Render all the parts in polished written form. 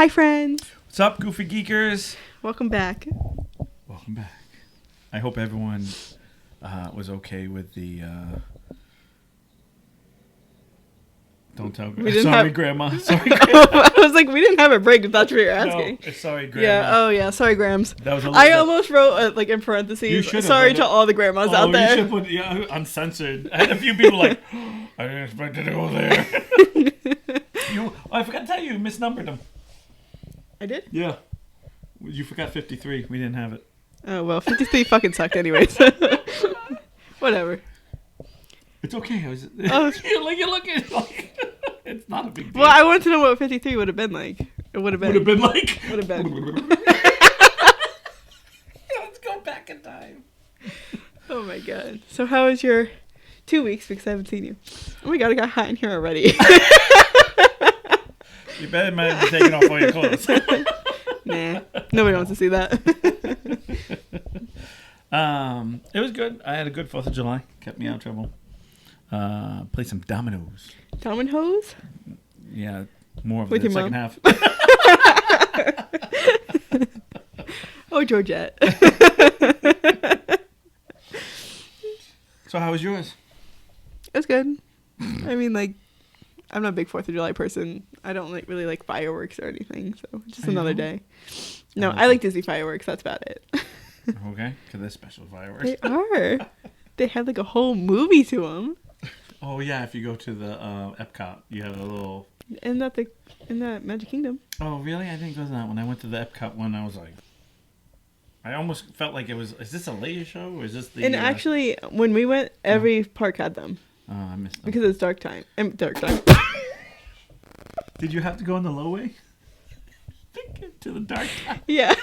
Hi, friends. What's up, Goofy Geekers? Welcome back. Welcome back. I hope everyone was okay with the... Don't tell Grandma. Sorry, Grandma. Sorry, Grandma. I was like, we didn't have a break, if that's what you're asking. No, sorry, Grandma. Yeah, oh yeah, sorry, Grams. That was I almost wrote, in parentheses, sorry to all the grandmas out there. You should put, uncensored. I had a few people like, I didn't expect it to go there. I forgot to tell you, misnumbered them. I did? Yeah. You forgot 53. We didn't have it. Oh, well, 53 fucking sucked anyways. Whatever. It's okay. You're looking like it's not a big deal. Well, I wanted to know what 53 would have been like. It would have been. Would have been like. Would have been. Let's go back in time. Oh my god. So how was your 2 weeks? Because I haven't seen you. Oh my god, I got hot in here already. You better mind taking off all your clothes. Nah, nobody wants to see that. It was good. I had a good 4th of July. Kept me out of trouble. Played some dominoes. Dominoes? Yeah, more of with the your second mom? half. Oh, Georgette. So how was yours? It was good. I mean, I'm not a big 4th of July person. I don't really like fireworks or anything, so just another day. No, I like Disney fireworks. That's about it. Okay, because they're special fireworks. They are. They had a whole movie to them. Oh yeah, if you go to the Epcot, you have a little. In that Magic Kingdom. Oh really? I didn't go to that one. I went to the Epcot one. I was like, I almost felt like it was. Is this a later show or is this the? And actually, when we went, every park had them. Oh, I missed them. Because it's dark time. Dark time. Did you have to go in the low way? To the dark time? Yeah.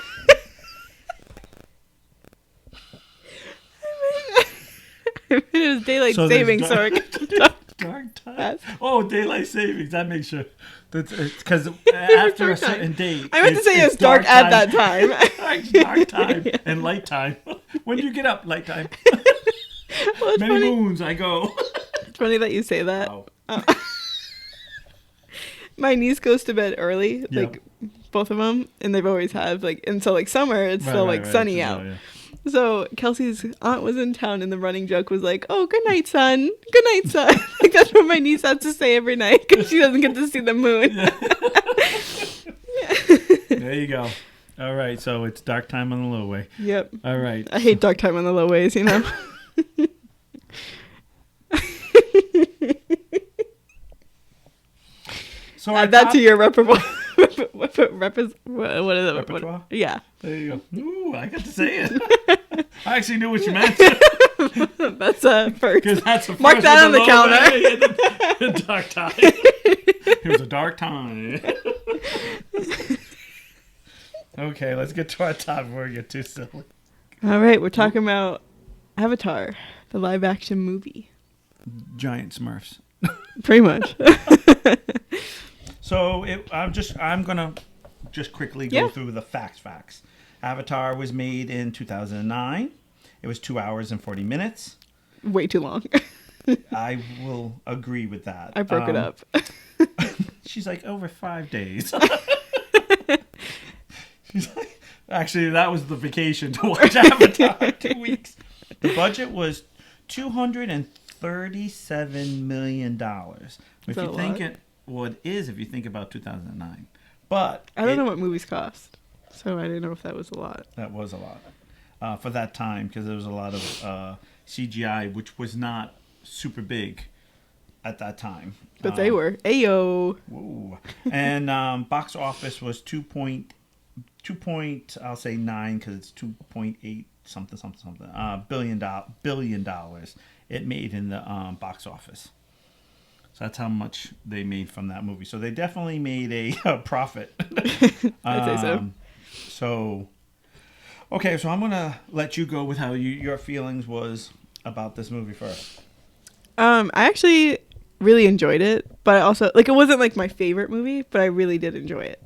I mean, it was daylight savings, so dark time. Oh, daylight savings. That makes sure. Because after a certain date, I meant to say it's dark at that time. Dark time and light time. When do you get up? Light time. Well, Many moons I go. It's funny that you say that. Oh. My niece goes to bed early, both of them, and they've always have and so summer it's still sunny out. Yeah. So Kelsey's aunt was in town, and the running joke was like, "Oh, good night, son. Good night, son." That's what my niece has to say every night because she doesn't get to see the moon. Yeah. There you go. All right, so it's dark time on the low way. Yep. All right. I hate dark time on the low ways, you know. So add that to your repertoire. What is it? Repertoire? Yeah. There you go. Ooh, I got to say it. I actually knew what you meant. That's first. Because that's the Mark that on the counter. The dark time. It was a dark time. Okay, let's get to our top before we get too silly. All right, we're talking about Avatar, the live-action movie. Giant Smurfs. Pretty much. So I'm gonna just quickly go through the facts. Avatar was made in 2009. It was 2 hours and 40 minutes. Way too long. I will agree with that. I broke it up. She's like, over 5 days. She's like, actually, that was the vacation to watch Avatar. 2 weeks. The budget was $237 million. If you think it. Well, it is if you think about 2009. But I don't know what movies cost, so I didn't know if that was a lot. That was a lot for that time because there was a lot of CGI, which was not super big at that time. But they were. Ayo. Whoa. And box office was 2 I'll say 9 because it's 2.8 something billion dollars it made in the box office. So that's how much they made from that movie. So they definitely made a profit. I'd say so. So, okay, so I'm going to let you go with how your feelings was about this movie first. I actually really enjoyed it, but I also, it wasn't my favorite movie, but I really did enjoy it.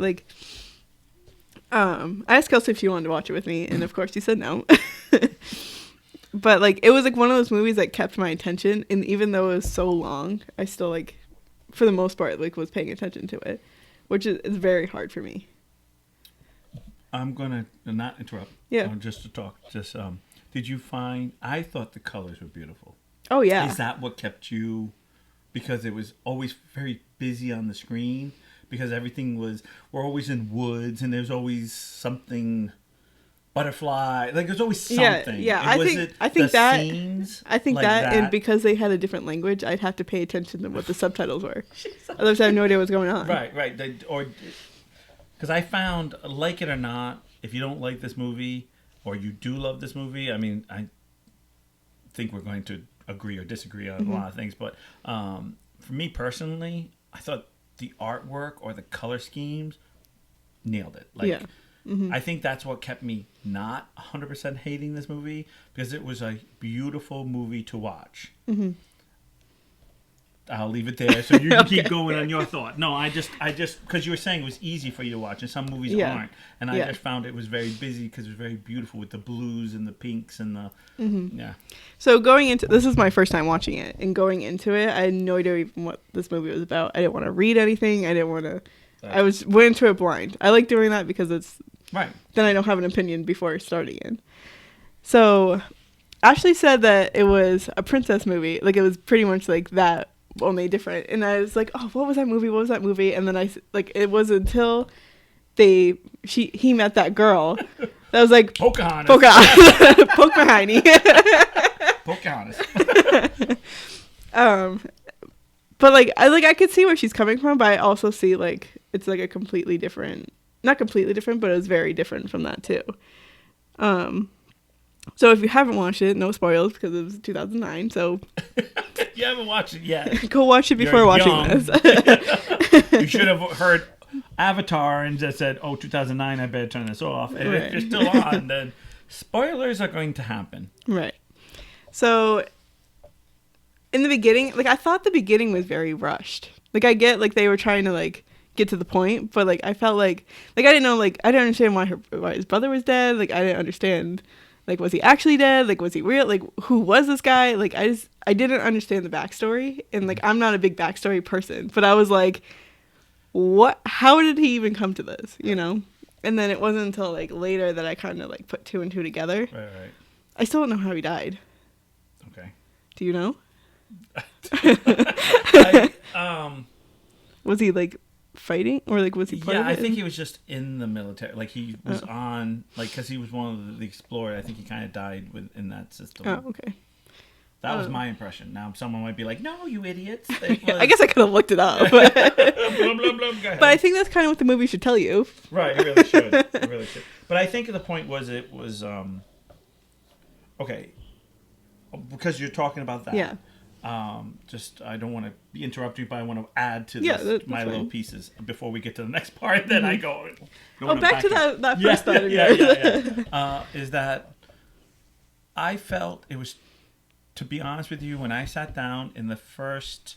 I asked Kelsey if she wanted to watch it with me, and of course she said no. But it was one of those movies that kept my attention, and even though it was so long, I still for the most part was paying attention to it, which is very hard for me. I'm gonna not interrupt. Yeah. Just to talk. Just did you find? I thought the colors were beautiful. Oh yeah. Is that what kept you? Because it was always very busy on the screen. Because everything we're always in woods, and there's always something. Butterfly, like there's always something. Yeah. I think that scenes I think like that, and because they had a different language, I'd have to pay attention to what the subtitles were. Otherwise, I have no idea what's going on. Right. Or because I found, like it or not, if you don't like this movie or you do love this movie, I mean, I think we're going to agree or disagree on a lot of things. But for me personally, I thought the artwork or the color schemes nailed it. Like. Yeah. I think that's what kept me not 100% hating this movie, because it was a beautiful movie to watch. I'll leave it there so you can keep going on your thought. No, I just because you were saying it was easy for you to watch, and some movies aren't, and I just found it was very busy because it was very beautiful with the blues and the pinks and the yeah. So this is my first time watching it, and going into it, I had no idea even what this movie was about. I didn't want to read anything. I didn't want to. I went into it blind. I like doing that because it's right. Then I don't have an opinion before starting it. So Ashley said that it was a princess movie. Like, it was pretty much like that, only different. And I was like, oh, what was that movie? And then it was until he met that girl that was like, Pocahontas. Poke behind me. Pocahontas. But I could see where she's coming from, but I also see it's like a completely different, not completely different, but it was very different from that too. So if you haven't watched it, no spoilers because it was 2009. So you haven't watched it yet. Go watch it before watching this. You should have heard Avatar and just said, "Oh, 2009, I better turn this off." And if you're still on, then spoilers are going to happen. Right. So in the beginning, I thought the beginning was very rushed. I get they were trying to get to the point, but I felt I didn't know, I didn't understand why his brother was dead. I didn't understand, was he actually dead? Was he real? Who was this guy? I didn't understand the backstory, and I'm not a big backstory person, but I was what? How did he even come to this? You know? And then it wasn't until later that I kind of put two and two together. Right. I still don't know how he died. Okay. Do you know? Was he fighting, or was he part of it? I think he was just in the military. He was on because he was one of the explorers. I think he kind of died in that system. Oh, okay. That was my impression. Now someone might be like, "No, you idiots." I guess I could have looked it up. Blah, blah, blah, but I think that's kind of what the movie should tell you. Right, it really should. It really should. But I think the point was it was okay, because you're talking about that. Yeah. Just I don't want to be interrupting, but I want to add to my little pieces before we get to the next part. Then I go. Back to that first thought of yours. Is that I felt it was, to be honest with you, when I sat down in the first,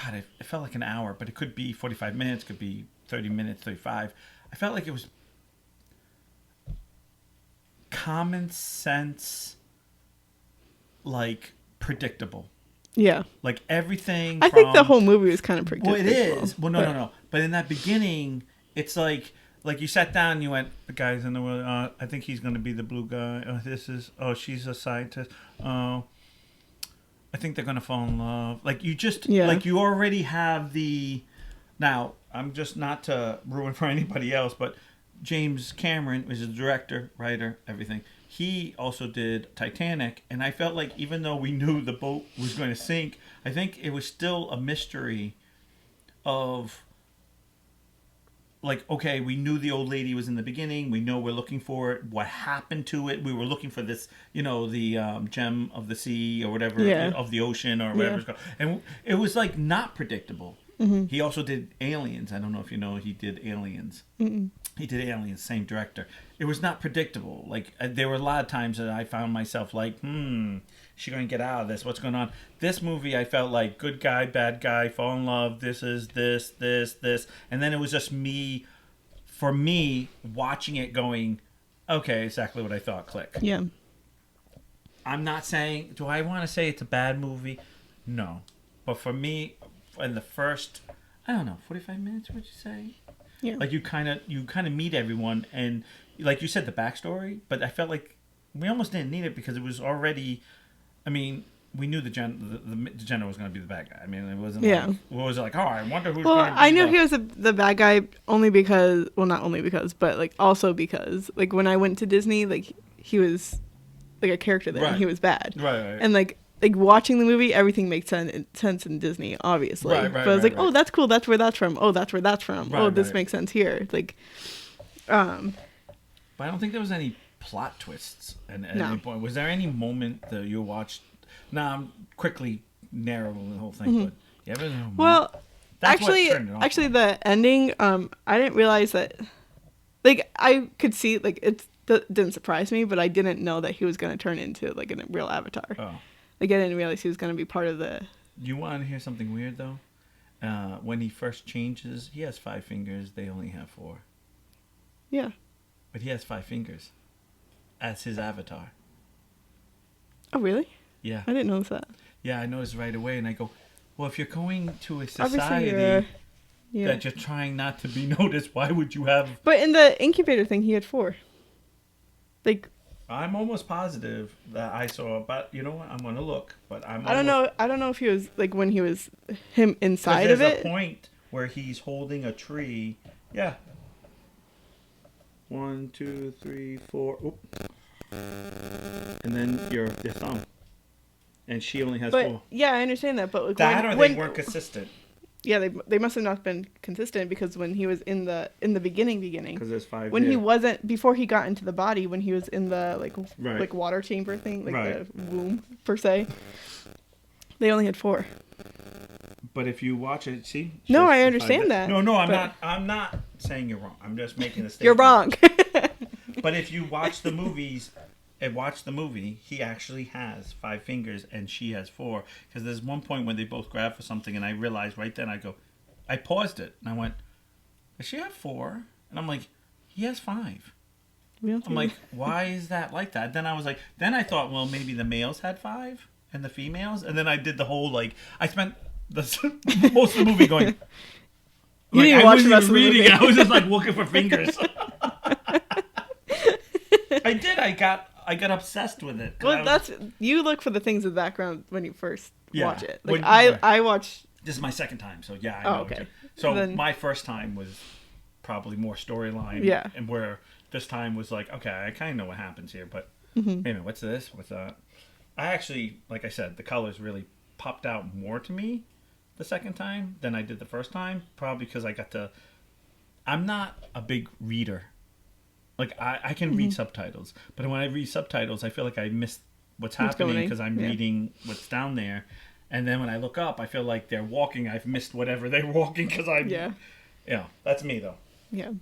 God, it felt like an hour, but it could be 45 minutes, could be 30 minutes, 35. I felt like it was common sense, predictable. Yeah. Everything. I think the whole movie was kind of predictable. Well, it is. Well, no. But in that beginning, it's like you sat down and you went, the guy's in the world. I think he's going to be the blue guy. She's a scientist. I think they're going to fall in love. You already have the. Now, I'm just not to ruin for anybody else, but James Cameron was a director, writer, everything. He also did Titanic, and I felt like even though we knew the boat was going to sink, I think it was still a mystery of, okay, we knew the old lady was in the beginning. We know we're looking for it. What happened to it? We were looking for this, the gem of the sea or whatever, of the ocean or whatever it's called. And it was, not predictable. Mm-hmm. He also did Aliens. I don't know if you know, he did Aliens. Mm-mm. He did Aliens, same director. It was not predictable. There were a lot of times that I found myself is she going to get out of this? What's going on? This movie, I felt like good guy, bad guy, fall in love, this is this. And then it was just me watching it going, okay, exactly what I thought, click. Yeah. I'm not saying, do I want to say it's a bad movie? No. But for me, in the first, I don't know, 45 minutes, would you say? Yeah. Like you kind of meet everyone, and like you said, the backstory. But I felt like we almost didn't need it because it was already. I mean, we knew the general was going to be the bad guy. I mean, it wasn't like what was it like? Oh, I wonder who's. Well, going to be I knew he was the bad guy only because, well, not only because, but like also because, like when I went to Disney, like he was like a character there, and he was bad. Right. And like watching the movie, everything makes sense in Disney, obviously. Right. But I was like, oh, that's cool. That's where that's from. Oh, that's where that's from. Oh, this makes sense here. Like, But I don't think there was any plot twists at any point. Was there any moment that you watched? Now I'm quickly narrowing the whole thing, but yeah, there was no moment. Well, actually, the ending, I didn't realize that. Like, I could see, like, it didn't surprise me, but I didn't know that he was going to turn into like a real avatar. Oh. Like, I didn't realize he was going to be part of the. You want to hear something weird though? When he first changes, he has 5 fingers. They only have 4. Yeah. But he has 5 fingers as his avatar. Oh, really? Yeah. I didn't notice that. Yeah, I noticed right away, and I go, well, if you're going to a society that you're trying not to be noticed, why would you have... But in the incubator thing, he had 4. Like... I'm almost positive that I saw, but you know what? I'm going to look, but I don't know. I don't know if he was, like, when he was him inside of it. There's a point where he's holding a tree. Yeah. 1, 2, 3, 4. Oop. And then your thumb. And she only has 4. Yeah, I understand that, but like they weren't consistent. Yeah, they must have not been consistent because when he was in the beginning, because there's 5. When he wasn't before he got into the body, when he was in the like water chamber thing, like the womb per se, they only had 4. But if you watch it, see. No, I understand that. No, I'm not. I'm not saying you're wrong. I'm just making a statement. You're wrong. But if you watch the movies. And watch the movie, he actually has 5 fingers and she has 4. Because there's one point when they both grab for something and I realized right then, I paused it and I went, does she have 4? And I'm like, he has 5. I'm like, why is that like that? Then I was like, then I thought, well, maybe the males had 5 and the females. And then I did the whole, like, I spent most of the movie going, you didn't watch the rest of the reading. movie. I was just like looking for fingers. I did. I got obsessed with it. Well, you look for the things in the background when you first watch it. Like I watch. This is my second time, so yeah. I know. Okay. So my first time was probably more storyline. Yeah. And where this time was like, okay, I kind of know what happens here, but wait a minute, what's this? What's that? I actually, like I said, the colors really popped out more to me the second time than I did the first time. Probably because I got to. I'm not a big reader. Like, I can read subtitles, but when I read subtitles, I feel like I miss what's happening because I'm reading what's down there. And then when I look up, I feel like they're walking. I've missed whatever they're walking because I'm... Yeah. Yeah, that's me, though. Yeah.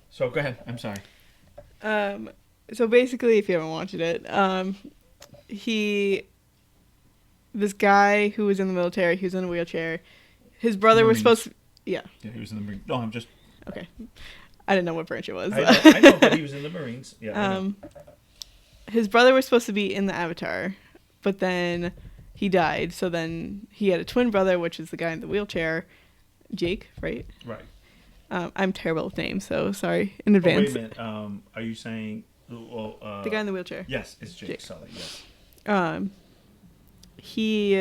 So, go ahead. I'm sorry. So, basically, if you haven't watched it, this guy who was in the military, he was in a wheelchair. His brother was supposed to... Yeah. Yeah, he was in the Marines. No, I'm just... Okay. I didn't know what branch it was. I know, but he was in the Marines. Yeah. His brother was supposed to be in the Avatar, but then he died. So then he had a twin brother, which is the guy in the wheelchair, Jake, right? Right. I'm terrible with names, so sorry in advance. Wait a minute. Are you saying the guy in the wheelchair? Yes, it's Jake. Sorry. Yes. He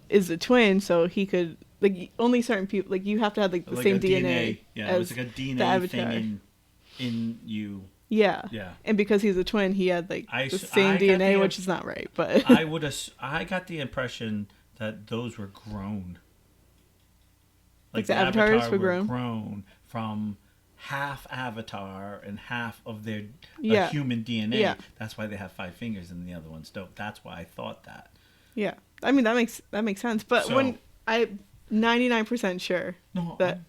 is a twin, so he could. Like, only certain people, like, you have to have, like, the same DNA. Yeah, it was like a DNA thing in you. Yeah. Yeah. And because he's a twin, he had, like, the same DNA, which is not right, but... I got the impression that those were grown. Like the avatars were grown from half avatar and half of their human DNA. Yeah. That's why they have 5 fingers and the other ones don't. That's why I thought that. Yeah. I mean, that makes sense. But when 99% sure that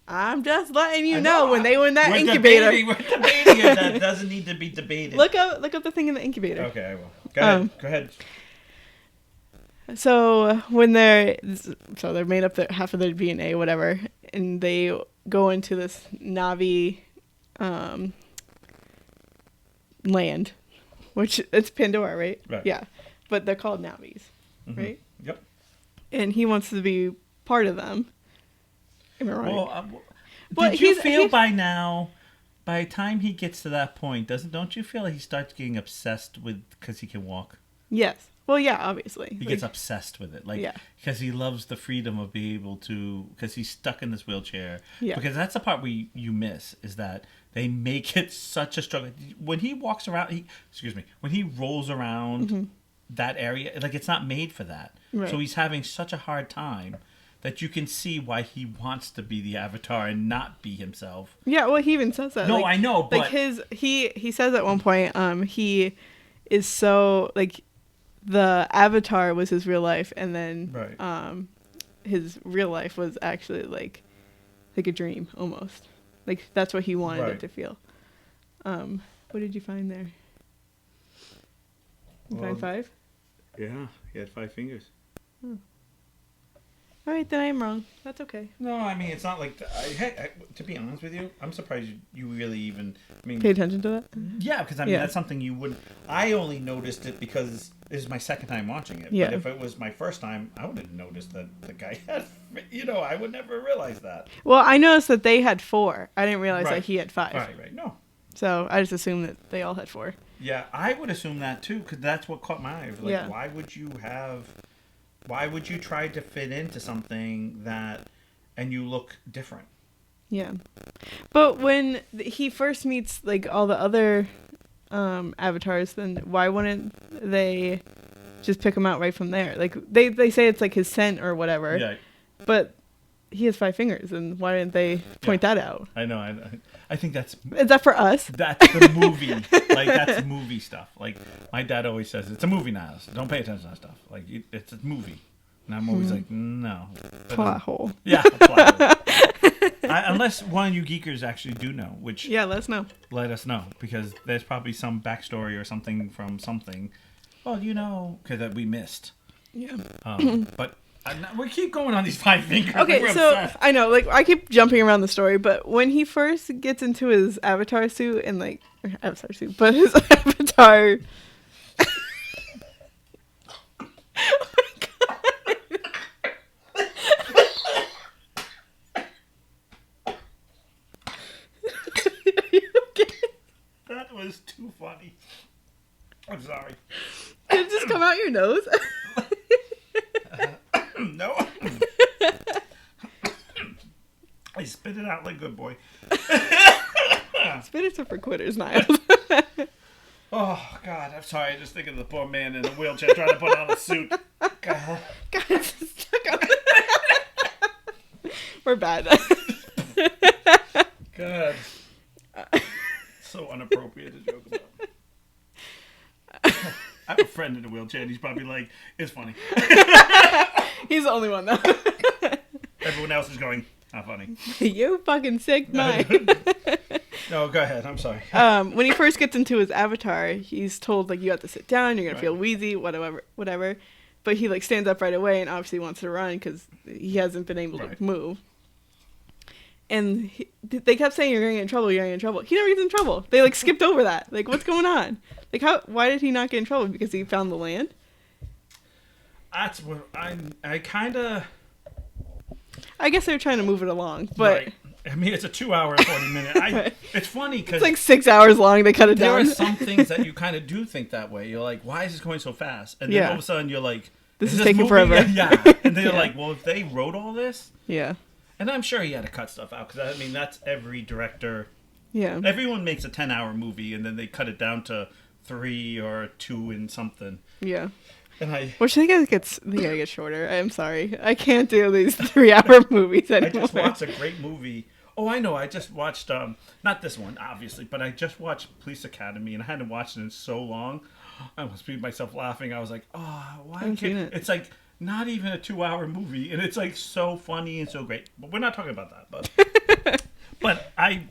I'm just letting you know when they were in that incubator. We're debating it. That doesn't need to be debated. Look up the thing in the incubator. Okay, I will. Go ahead. So when they're made up half of their DNA, whatever, and they go into this Navi land, which it's Pandora, right? Right. Yeah, but they're called Navis, right? Yep. And he wants to be part of them. Am I right? Did you feel by now, by the time he gets to that point, don't you feel like he starts getting obsessed with because he can walk? Yes. Well, yeah, obviously. He gets obsessed with it. Because he loves the freedom of being able to, because he's stuck in this wheelchair. Yeah. Because that's the part you miss, is that they make it such a struggle. When he walks around, when he rolls around that area, like it's not made for that. Right. So he's having such a hard time that you can see why he wants to be the Avatar and not be himself. Yeah, well, he even says that. No, I know, but... He says at one point, he is so, the Avatar was his real life, and then his real life was actually like a dream almost. That's what he wanted it to feel. What did you find there? You find 5? Yeah, he had 5 fingers. Oh. All right, then I'm wrong. That's okay. No, I mean, it's not like... to be honest with you, I'm surprised you really even... pay attention to that? Yeah, because, that's something you wouldn't... I only noticed it because this is my second time watching it. Yeah. But if it was my first time, I wouldn't have noticed that the guy had... I would never realize that. Well, I noticed that they had 4. I didn't realize that he had 5. Right. No. So I just assumed that they all had 4. Yeah, I would assume that, too, because that's what caught my eye. Why would you have... Why would you try to fit into something and you look different? Yeah. But when he first meets, all the other avatars, then why wouldn't they just pick him out right from there? They say it's his scent or whatever. Yeah. But he has 5 fingers, and why didn't they point that out? I know. I think that's... Is that for us? That's the movie. That's movie stuff. My dad always says, it's a movie now. So don't pay attention to that stuff. It's a movie. And I'm always no. Plot hole. Yeah, plot hole. Unless one of you geekers actually do know, which... Yeah, let us know. Let us know, because there's probably some backstory or something from something. Well, that we missed. Yeah. But... we keep going on these 5 fingers. Okay, so obsessed. I know, I keep jumping around the story, but when he first gets into his avatar suit and avatar suit, but his avatar. Oh my god! Are you okay? That was too funny. I'm sorry. Did it just come out your nose? No. I spit it out like a good boy. Spit it up for quitters, Niles. Oh, God. I'm sorry. I just think of the poor man in the wheelchair trying to put on a suit. God, it's stuck on. We're bad. God. So inappropriate to joke about. I have a friend in a wheelchair, and he's probably like, it's funny. He's the only one, though. Everyone else is going, how funny. You fucking sick man. No, go ahead. I'm sorry. When he first gets into his avatar, he's told, you have to sit down, you're going to feel wheezy, whatever. But he, stands up right away and obviously wants to run because he hasn't been able to move. And they kept saying, you're going to get in trouble, you're going to get in trouble. He never gets in trouble. They, skipped over that. What's going on? Why did he not get in trouble? Because he found the land? That's what I kind of... I guess they're trying to move it along, but... Right. I mean, it's a 2 hour and 40 minute. It's funny because... It's 6 hours long, they cut it down. There are some things that you kind of do think that way. You're like, why is this going so fast? And then all of a sudden you're like... This is taking forever. Yeah. And then you're like, well, if they wrote all this... Yeah. And I'm sure he had to cut stuff out because, that's every director... Yeah. Everyone makes a 10-hour movie and then they cut it down to 3 or 2 and something. Yeah. And which I think they gotta get shorter. I'm sorry. I can't do these 3-hour movies anymore. I just watched a great movie. Oh, I know. I just watched, not this one, obviously, but I just watched Police Academy, and I hadn't watched it in so long. I almost beat myself laughing. I was like, why can't it? It's not even a 2-hour movie, and it's so funny and so great. But we're not talking about that. But but I'm...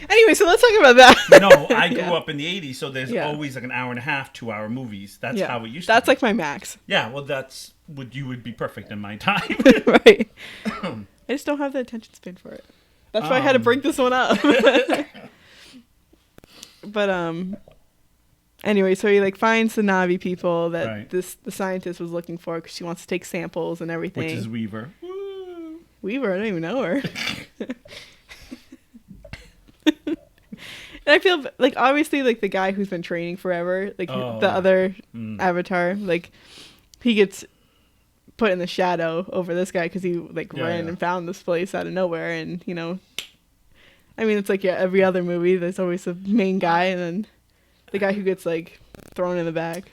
Anyway, so let's talk about that. No, I grew up in the 80s, so there's always an hour and a half, 2-hour movies. That's how it used to be. That's my max. Yeah, well, that's what you would be perfect in my time. Right. I just don't have the attention span for it. That's why I had to bring this one up. But, anyway, so he, finds the Na'vi people that the scientist was looking for because she wants to take samples and everything. Which is Weaver. Weaver? I don't even know her. And I feel like obviously like the guy who's been training forever, like the other Avatar, like he gets put in the shadow over this guy because he like ran and found this place out of nowhere, and you know, I mean it's like every other movie, there's always the main guy and then the guy who gets like thrown in the bag.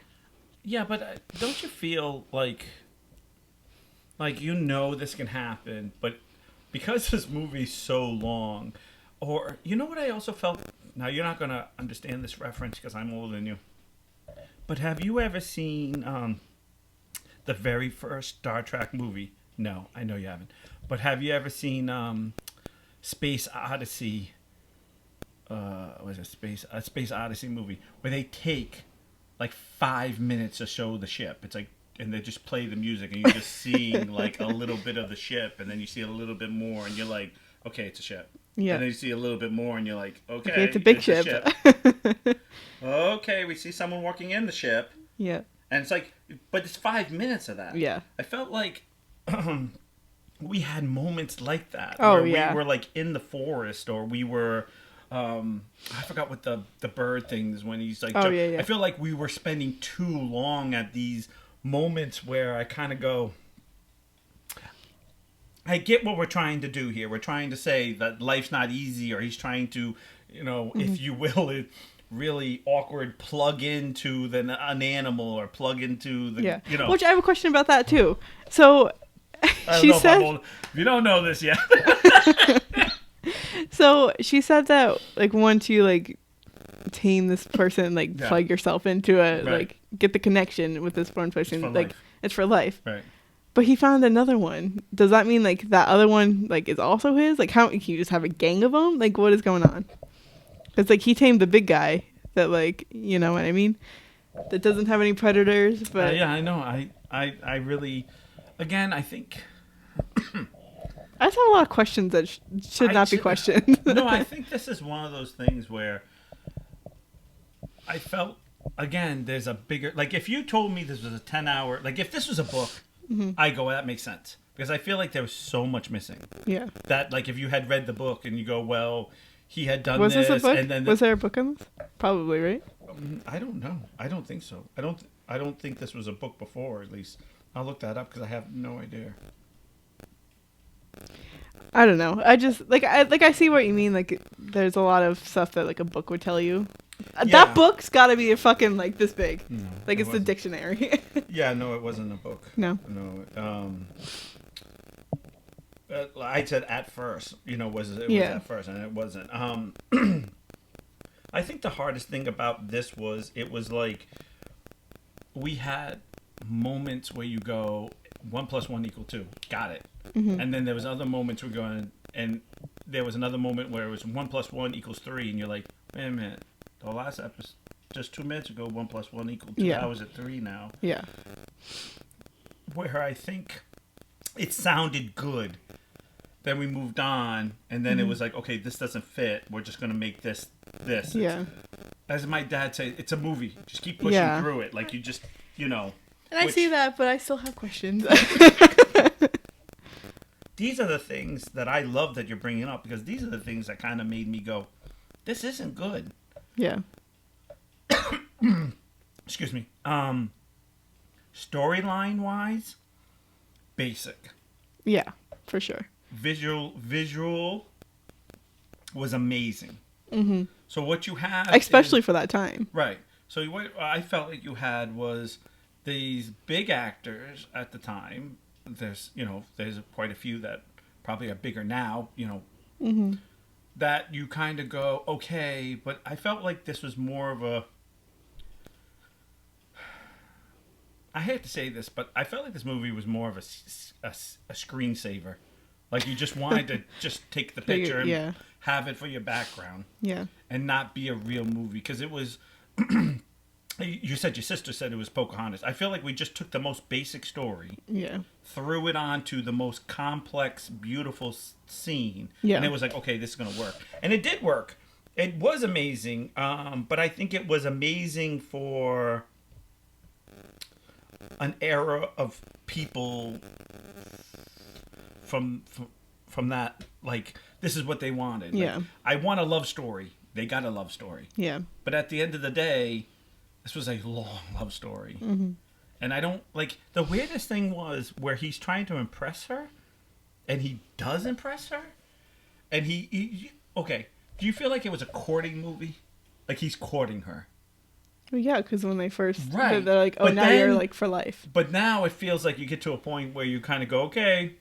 Yeah, but don't you feel like you know this can happen, but because this movie's so long, or you know what I also felt? Now you're not gonna understand this reference because I'm older than you. But have you ever seen the very first Star Trek movie? No, I know you haven't. But have you ever seen Space Odyssey? Was it Space Odyssey movie where they take like 5 minutes to show the ship? It's like, and they just play the music, and you're just seeing like a little bit of the ship, and then you see a little bit more, and you're like, okay, it's a ship. Yeah. And then you see a little bit more, and you're like, okay, it's a big ship. Okay, we see someone walking in the ship. Yeah. And it's like, but it's 5 minutes of that. Yeah. I felt like we had moments like that. Oh, where yeah. we were like in the forest, or we were, I forgot what the bird thing is when he's like, yeah. I feel like we were spending too long at these moments where I kind of go, I get what we're trying to do here. We're trying to say that life's not easy, or he's trying to, you know, if you will, it really awkward plug into an animal, or plug into the, you know. Which I have a question about that too. So she said, if you don't know this yet. So she said that like once you like tame this person, like plug yourself into it, like get the connection with this one person, like it's for life. Right. But he found another one. Does that mean like that other one like is also his? Like how can you just have a gang of them? Like what is going on? Because like he tamed the big guy that like, you know what I mean, that doesn't have any predators. But yeah, I know. I really, again, I think. I just have a lot of questions that should not be questioned. No, I think this is one of those things where I felt, again, there's a bigger, like if you told me this was a 10-hour, like if this was a book, I go, well, that makes sense. Because I feel like there was so much missing. Yeah. That like if you had read the book and you go, well, he had done this. Was this a book? And then was there a book on this? Probably, right? I don't know. I don't think so. I don't think this was a book before, at least. I'll look that up because I have no idea. I don't know. I just I see what you mean. Like there's a lot of stuff that like a book would tell you. Yeah. That book's got to be a fucking like this big. No, like it's the dictionary. Yeah, no, it wasn't a book. No. I said at first, you know, was at first, and it wasn't. I think the hardest thing about this was it was like we had moments where you go 1 + 1 = 2, got it, and then there was other moments we're going, and there was another moment where it was 1 + 1 = 3, and you're like, wait a minute, the last episode just 2 minutes ago 1 + 1 = 2. How is it 3 now? Yeah. Where I think it sounded good. Then we moved on, and then it was like, okay, this doesn't fit. We're just gonna make this. Yeah. As my dad said, it's a movie. Just keep pushing through it. Like you just, you know. And I see that, but I still have questions. These are the things that I love that you're bringing up, because these are the things that kind of made me go, this isn't good. Yeah. Excuse me. Storyline wise, basic. Yeah, for sure. Visual was amazing. So what you have, especially for that time, right? So what I felt like you had was these big actors at the time. There's quite a few that probably are bigger now. That you kind of go, okay, but I felt like this was more of a. I hate to say this, but I felt like this movie was more of a screensaver. Like you just wanted to just take the picture and have it for your background. Yeah. And not be a real movie. Because it was... you said your sister said it was Pocahontas. I feel like we just took the most basic story. Yeah. Threw it onto the most complex, beautiful scene. Yeah. And it was like, okay, this is going to work. And it did work. It was amazing. But I think it was amazing for an era of people... From that, like, this is what they wanted. Like, I want a love story. they got a love story. Yeah. But at the end of the day, this was a long love story. Mm-hmm. And I don't, the weirdest thing was where he's trying to impress her, and he does impress her, and okay, do you feel like it was a courting movie? Like he's courting her? Well, yeah, because when they first, right. they're like, oh, but now you're like for life. But now it feels like you get to a point where you kind of go, okay,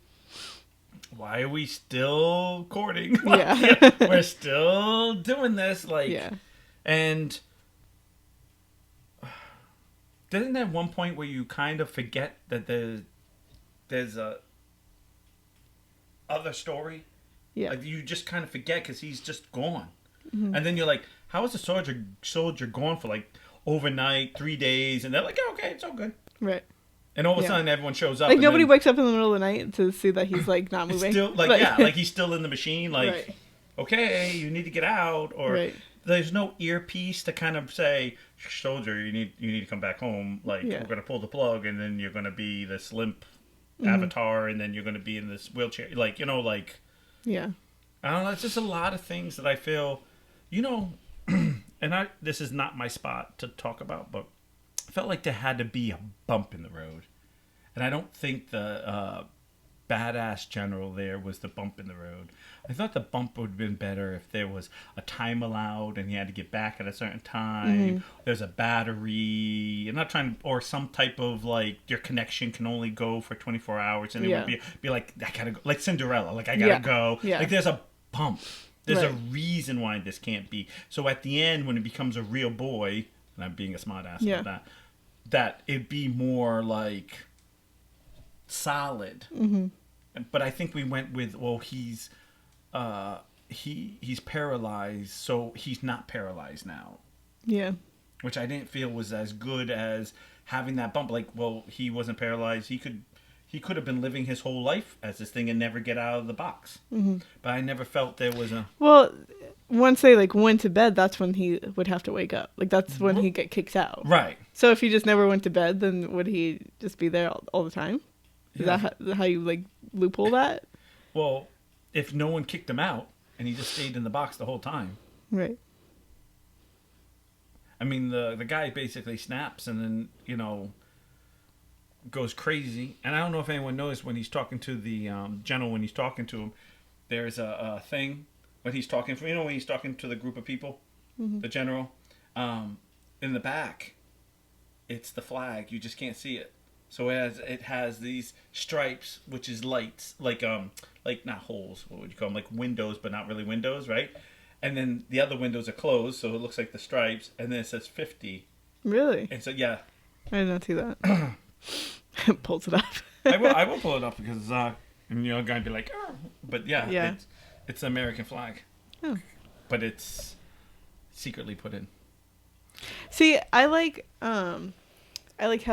why are we still courting? Yeah. We're still doing this, and isn't there one point where you kind of forget that there's a other story? Yeah. Like you just kind of forget because he's just gone. Mm-hmm. And then you're like, how is the soldier gone for overnight, 3 days? And they're like, oh, okay, it's all good. Right. And all of a sudden everyone shows up. Like nobody wakes up in the middle of the night to see that he's not moving. Still, he's still in the machine. Right. Okay, you need to get out. Or there's no earpiece to kind of say, soldier, you need to come back home. We're going to pull the plug, and then you're going to be this limp avatar, and then you're going to be in this wheelchair. Yeah. I don't know. It's just a lot of things that I feel, and this is not my spot to talk about, but I felt like there had to be a bump in the road. And I don't think the badass general there was the bump in the road. I thought the bump would have been better if there was a time allowed and he had to get back at a certain time. Mm-hmm. There's a battery. I'm not trying, or some type of your connection can only go for 24 hours, and it would be like, I gotta go, like Cinderella, I gotta go. Yeah. Like there's a bump. There's a reason why this can't be. So at the end, when it becomes a real boy, and I'm being a smart ass about that it'd be more solid. Mm-hmm. But I think we went with, well, he's paralyzed, so he's not paralyzed now. Yeah. Which I didn't feel was as good as having that bump. He wasn't paralyzed. He could have been living his whole life as this thing and never get out of the box. Mm-hmm. But I never felt there was a... Well, once they went to bed, that's when he would have to wake up. That's when he get kicked out. Right. So if he just never went to bed, then would he just be there all the time? Is that how you loophole that? Well, if no one kicked him out and he just stayed in the box the whole time. Right. I mean, the guy basically snaps and then, goes crazy. And I don't know if anyone knows when he's talking to the general, when he's talking to him, there's a thing when he's talking, when he's talking to the group of people, mm-hmm. the general, in the back, it's the flag. You just can't see it. So it has these stripes, which is lights, like not holes, what would you call them? Like windows, but not really windows, right? And then the other windows are closed, so it looks like the stripes, and then it says 50. Really? And so, yeah. I did not see that. Pulls it up. I will pull it up because, and you're going to be like, oh. But yeah. It's the American flag. Oh. But it's secretly put in. See, I like how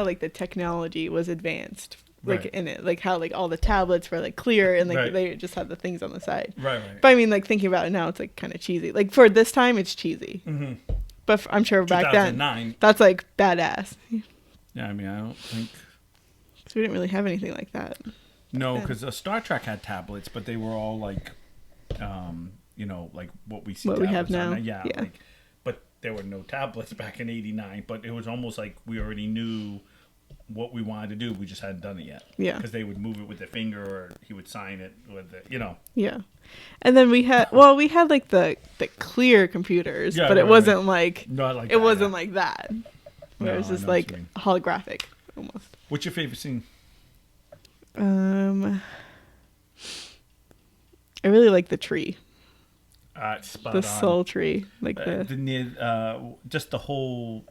the technology was advanced in it, how all the tablets were clear and they just had the things on the side. Right. But I mean, thinking about it now, it's kind of cheesy. For this time, it's cheesy. Mm-hmm. But I'm sure back then, that's badass. Yeah, I mean, I don't think. So we didn't really have anything like that. No, because Star Trek had tablets, but they were all what we see. What we have now. Yeah. But there were no tablets back in '89. But it was almost like we already knew what we wanted to do. We just hadn't done it yet. Yeah. Because they would move it with their finger, or he would sign it with Yeah. And then we had the clear computers, but it wasn't not like it that, wasn't like that. Where it was just holographic almost. What's your favorite scene? I really like the tree. Spot the on. soul tree, just the whole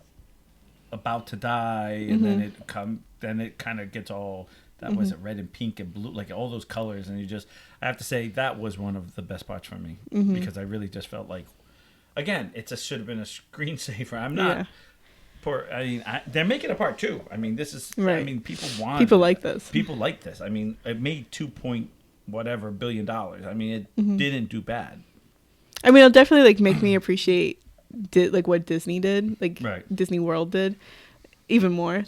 about to die, and mm-hmm. then it kind of gets all that mm-hmm. was it red and pink and blue, all those colors, and I have to say that was one of the best parts for me mm-hmm. because I really just felt again, should have been a screensaver. I'm not. Yeah. I mean, they're making a part 2. I mean, this is. Right. I mean, people like this. People like this. I mean, it made $2 billion. I mean, it mm-hmm. didn't do bad. I mean, it'll definitely make me appreciate what Disney did, Disney World did, even more.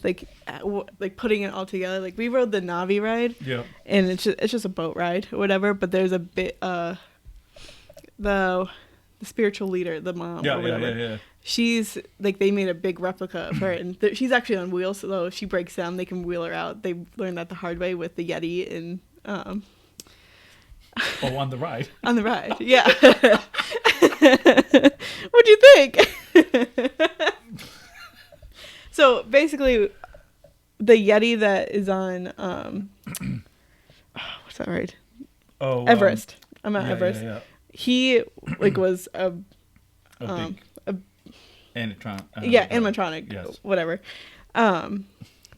Putting it all together. We rode the Navi ride. Yeah. And it's just a boat ride or whatever. But there's a bit the spiritual leader, the mom Yeah, or whatever. yeah. She's like, they made a big replica of her, and she's actually on wheels. So if she breaks down, they can wheel her out. They learned that the hard way with the Yeti and. On the ride. On the ride, yeah. What'd you think? So basically, the Yeti that is on what's that ride? Oh, Everest. I'm at Everest. Yeah. He like was a big animatronic. Animatronic. Yes. Whatever.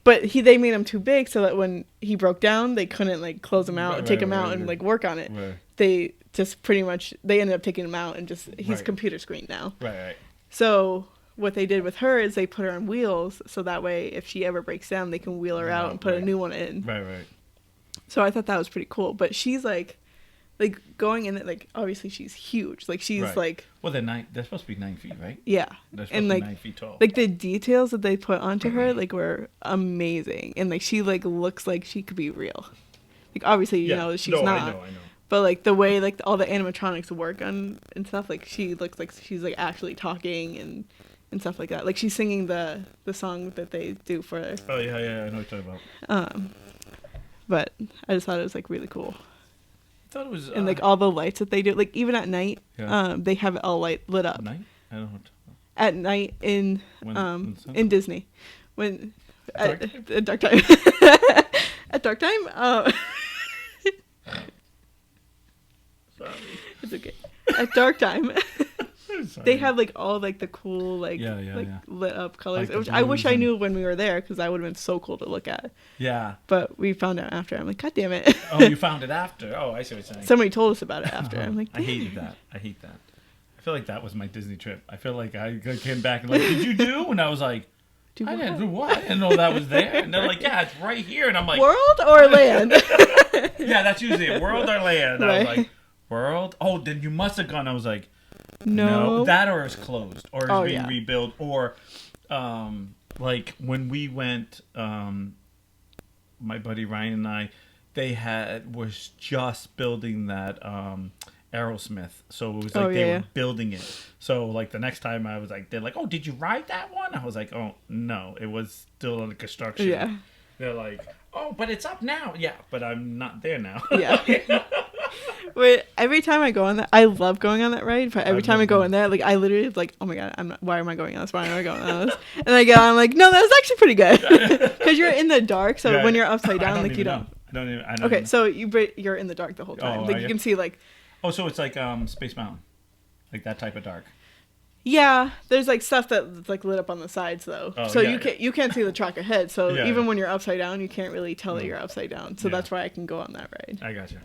But they made him too big so that when he broke down, they couldn't like close him out and take him out and like work on it. Right. They just pretty much they ended up taking him out and just he's computer screen now. Right. So what they did with her is they put her on wheels so that way if she ever breaks down, they can wheel her out and put a new one in. Right. So I thought that was pretty cool. But she's like going in it, like obviously she's huge. Like she's like. Well, they're supposed to be 9 feet, right? Yeah. They're supposed to be 9 feet tall. Like the details that they put onto her, like were amazing, and like she like looks like she could be real. Like obviously you know she's not. I know. But like the way like all the animatronics work on and stuff, like she looks like she's like actually talking and stuff like that. Like she's singing the song that they do for. Oh yeah, I know what you're talking about. But I just thought it was like really cool. I thought it was. And like all the lights that they do, like even at night, they have it all lit up. At night? I don't know. At night in Disney, when at dark time. At dark time. Sorry. It's okay. At dark time. They have like all like the cool like lit up colors, which I wish I knew when we were there because that would have been so cool to look at. Yeah. But we found out after. I'm like, God damn it. Oh, you found it after? Oh, I see what you're saying. Somebody told us about it after. I'm like, I hated that. I hate that. I feel like that was my Disney trip. I feel like I came back and like, did you do? And I was like, I didn't do what? I didn't know that was there. And they're like, yeah, it's right here. And I'm like, world or land? Yeah, that's usually it. World or land. Right. I was like, world? Oh, then you must have gone. I was like, no, that or it's closed or it's being rebuilt or like when we went my buddy Ryan and I was just building that Aerosmith, so it was like they were building it. So like the next time I was like, they're like, oh, did you ride that one? I was like, oh no, it was still under construction. Yeah. They're like, oh, but it's up now. Yeah, but I'm not there now. Yeah. But every time I go on that, I love going on that ride. But every time I go in there, like I literally like, oh my god, why am I going on this? Why am I going on this? And I go, I'm like, no, that was actually pretty good because you're in the dark. So when you're upside down, like you don't. I don't even. So you're in the dark the whole time. Like you can see like. Oh, so it's like Space Mountain, like that type of dark. Yeah, there's like stuff that's like lit up on the sides though, so you can't see the track ahead. So even when you're upside down, you can't really tell that you're upside down. So that's why I can go on that ride. I gotcha.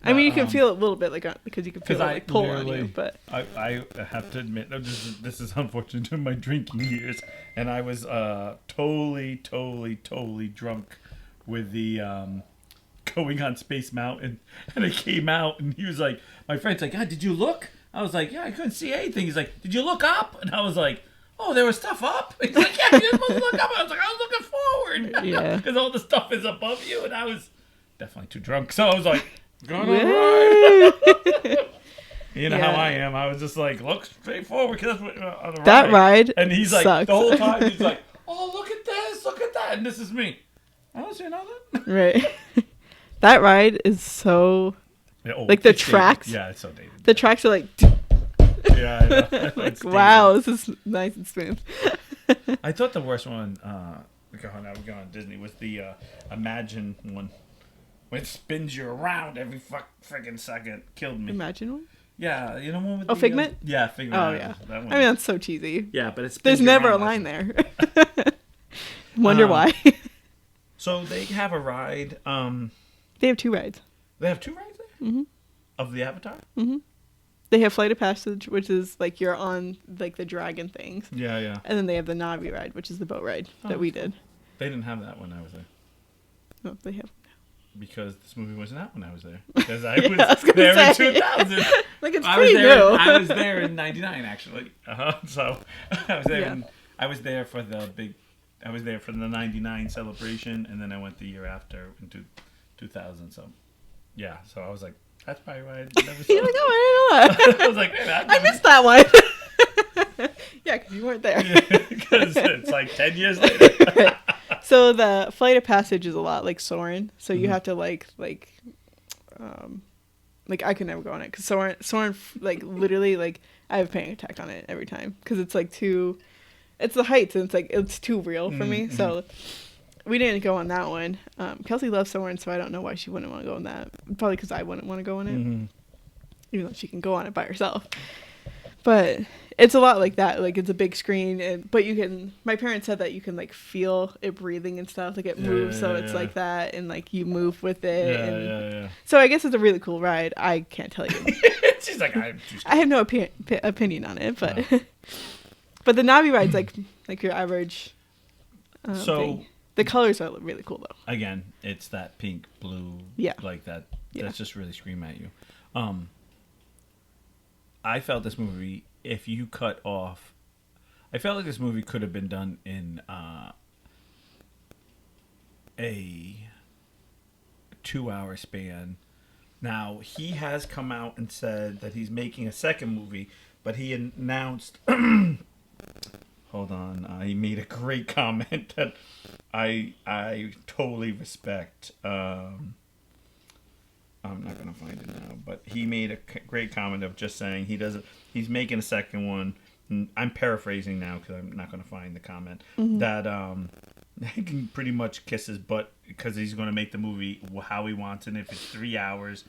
I mean, you can feel it a little bit like because you can feel it like pull on you. But I have to admit, this is unfortunate in my drinking years, and I was totally drunk with the going on Space Mountain, and I came out, and he was like, my friend's like, did you look? I was like, yeah, I couldn't see anything. He's like, did you look up? And I was like, oh, there was stuff up? He's like, yeah, you're supposed to look up. I was like, I was looking forward. Yeah. Because all the stuff is above you. And I was definitely too drunk. So I was like, gonna ride. You know how I am. I was just like, look straight forward. Cause that's on the that ride and he's like, sucks. The whole time, he's like, oh, look at this. Look at that. And this is me. I don't see nothing. Right. That ride is so... like the tracks. Dated. Yeah, it's so dated. The tracks are like. Yeah, I know. Like wow, this is nice and smooth. I thought the worst one. We're going on Disney was the Imagine one, when it spins you around every friggin' second. Killed me. Imagine one. Yeah, you know one with Figment. Yeah, Figment. Oh yeah. That one. I mean that's so cheesy. Yeah, but it's there's never a line there. Wonder why. So they have a ride. They have two rides. They have two rides there? Mm-hmm. Of the Avatar? Mm-hmm. They have Flight of Passage, which is like you're on like the dragon things. Yeah. And then they have the Navi ride, which is the boat ride that we did. They didn't have that when I was there. No, they have. Because this movie wasn't out when I was there. Because I was there in 2000. Like it's pretty new. I was there in 99 actually. So I was there. Yeah. I was there for the 99 celebration, and then I went the year after into 2000. So. Yeah, so I was like That's probably why I never saw You're like, oh, I didn't know that. I was like, man, I missed that one. Yeah, because you weren't there. Because it's like 10 years later. So the Flight of Passage is a lot like Soarin'. So you have to like I could never go on it because Soarin' like literally like I have a panic attack on it every time because it's like too, it's the heights and it's like it's too real for me. So we didn't go on that one. Kelsey loves Soarin', so I don't know why she wouldn't want to go on that. Probably because I wouldn't want to go on it, even though she can go on it by herself. But it's a lot like that. Like it's a big screen, but you can. My parents said that you can like feel it breathing and stuff. Like it moves, so it's like that, and like you move with it. Yeah. So I guess it's a really cool ride. I can't tell you. She's like, I have no opinion on it, but but the Navi ride's like your average. Thing. The colors are really cool though. Again, it's that pink, blue, like that. That's just really scream at you. I felt this movie, if you cut off, I felt like this movie could have been done in a 2-hour span. Now, he has come out and said that he's making a second movie, but he announced, hold on, he made a great comment that I totally respect. I'm not going to find it now, but he made a great comment of just saying he's making a second one. I'm paraphrasing now because I'm not going to find the comment, that he can pretty much kiss his butt because he's going to make the movie how he wants it. And if it's 3 hours,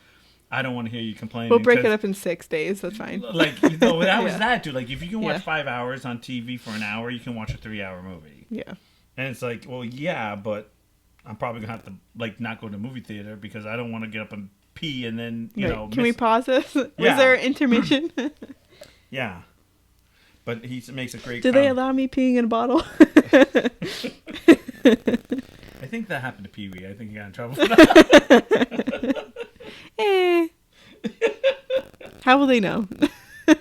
I don't want to hear you complaining. We'll break it up in 6 days. That's fine. Like, no, that was that, dude. Like, if you can watch 5 hours on TV for an hour, you can watch a 3-hour movie. Yeah. And it's like, well, yeah, but I'm probably going to have to, like, not go to the movie theater because I don't want to get up and pee and then, you know. Can we pause this? Was there an intermission? Yeah. But he makes a great Do they allow me peeing in a bottle? I think that happened to Pee Wee. I think he got in trouble for that. How will they know? I'm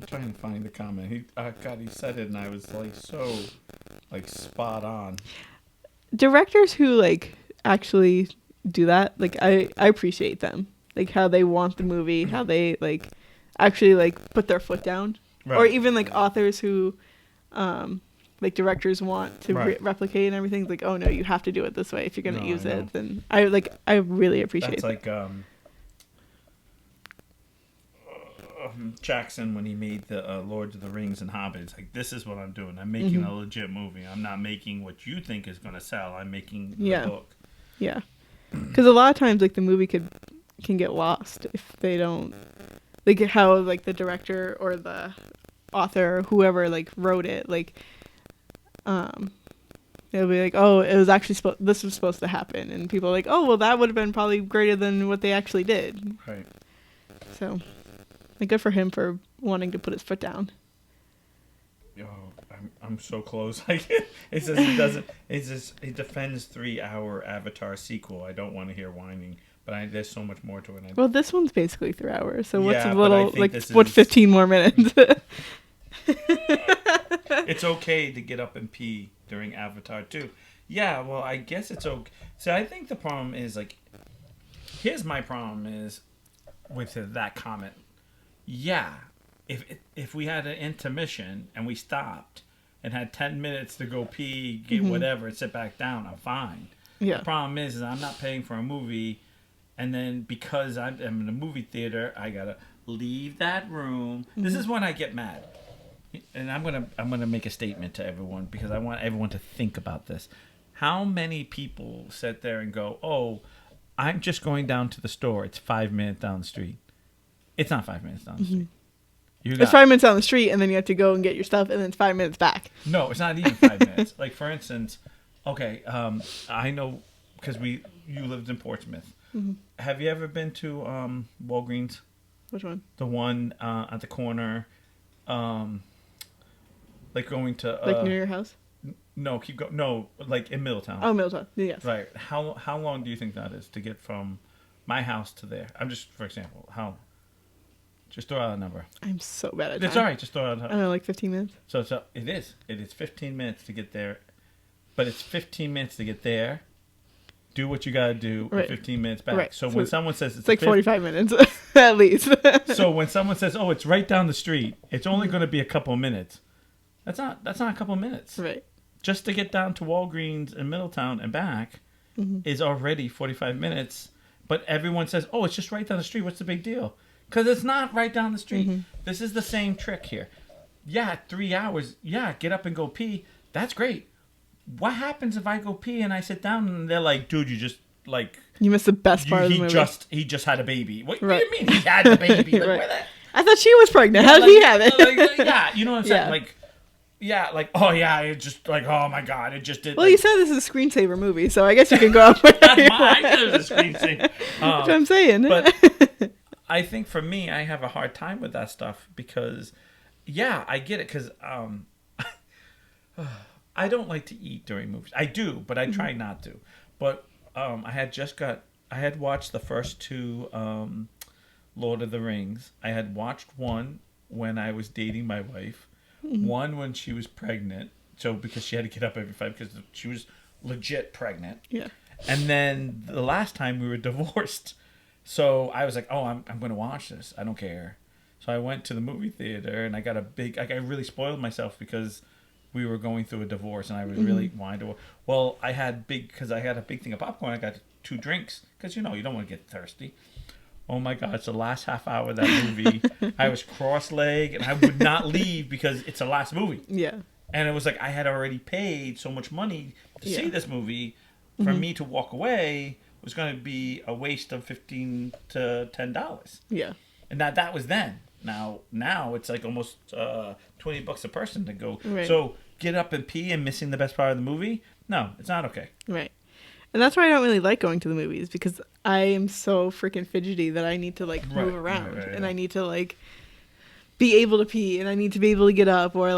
trying to find the comment. He said it and I was like so like spot on. Directors who like actually do that, like I appreciate them. Like how they want the movie, how they like actually like put their foot down. Right. Or even like authors who like directors want to replicate and everything. It's like, oh no, you have to do it this way if you're gonna use it. Then I really appreciate it. That's like Jackson when he made the Lord of the Rings and Hobbits. Like, this is what I'm doing. I'm making a legit movie. I'm not making what you think is gonna sell. I'm making the book. Yeah, because a lot of times like the movie can get lost if they don't like how like the director or the author or whoever like wrote it like they'll be like, oh, it was actually this was supposed to happen, and people are like, oh well, that would have been probably greater than what they actually did. Right. So like, good for him for wanting to put his foot down. Yo, I'm so close. Like, it says he doesn't. It's just he defends 3-hour Avatar sequel. I don't want to hear whining, but there's so much more to it. Well, this one's basically 3 hours. So what's a little like 15 more minutes? It's okay to get up and pee during Avatar too. Yeah, well, I guess it's okay. So I think the problem is like, here's my problem is with that comment. Yeah, if we had an intermission and we stopped and had 10 minutes to go pee, get whatever, and sit back down, I'm fine. Yeah. The problem is I'm not paying for a movie, and then because I'm in a movie theater, I gotta leave that room. This is when I get mad. And I'm gonna make a statement to everyone because I want everyone to think about this. How many people sit there and go, "Oh, I'm just going down to the store. It's 5 minutes down the street." It's not 5 minutes down the street. It's 5 minutes down the street, and then you have to go and get your stuff, and then it's 5 minutes back. No, it's not even 5 minutes. Like, for instance, okay, I know because you lived in Portsmouth. Have you ever been to Walgreens? Which one? The one at the corner. Like going to like near your house? No, keep going. No, like in Middletown. Oh, Middletown. Yes. Right. How long do you think that is to get from my house to there? I'm just, for example, how? Just throw out a number. I'm so bad at time. It's all right. Just throw out a number. I don't know, like 15 minutes. So it is. It is 15 minutes to get there, but it's 15 minutes to get there, do what you gotta do in 15 minutes back. Right. So when someone says it's like 45 minutes at least. So when someone says, "Oh, it's right down the street," it's only going to be a couple of minutes. That's not a couple of minutes. Right. Just to get down to Walgreens in Middletown and back is already 45 minutes. But everyone says, "Oh, it's just right down the street. What's the big deal?" Because it's not right down the street. This is the same trick here. Yeah, 3 hours. Yeah, get up and go pee. That's great. What happens if I go pee and I sit down and they're like, "Dude, you just like you missed the best part of the movie. He just had a baby." What do you mean he had the baby? Like, right. I thought she was pregnant. How did he have it? Yeah, you know what I'm saying? Oh yeah, it just like, oh my god, it just did. Well, you said this is a screensaver movie, so I guess you can go up with that. I said it was a screensaver. That's what I'm saying. But I think for me, I have a hard time with that stuff because, yeah, I get it because I don't like to eat during movies. I do, but I try not to. But I had watched the first two Lord of the Rings. I had watched one when I was dating my wife, one when she was pregnant. So because she had to get up every 5 because she was legit pregnant. Yeah. And then the last time we were divorced. So I was like, oh, I'm going to watch this. I don't care. So I went to the movie theater and I got I really spoiled myself because we were going through a divorce and I was really wanting to. Well, because I had a big thing of popcorn. I got 2 drinks because, you don't want to get thirsty. Oh my God, it's the last half hour of that movie. I was cross-legged and I would not leave because it's the last movie. Yeah. And it was like I had already paid so much money to see this movie. For me to walk away was going to be a waste of $15 to $10. Yeah. And that was then. Now it's like almost $20 a person to go. Right. So get up and pee and missing the best part of the movie? No, it's not okay. Right. And that's why I don't really like going to the movies because I am so freaking fidgety that I need to move around and I need to be able to pee and I need to be able to get up or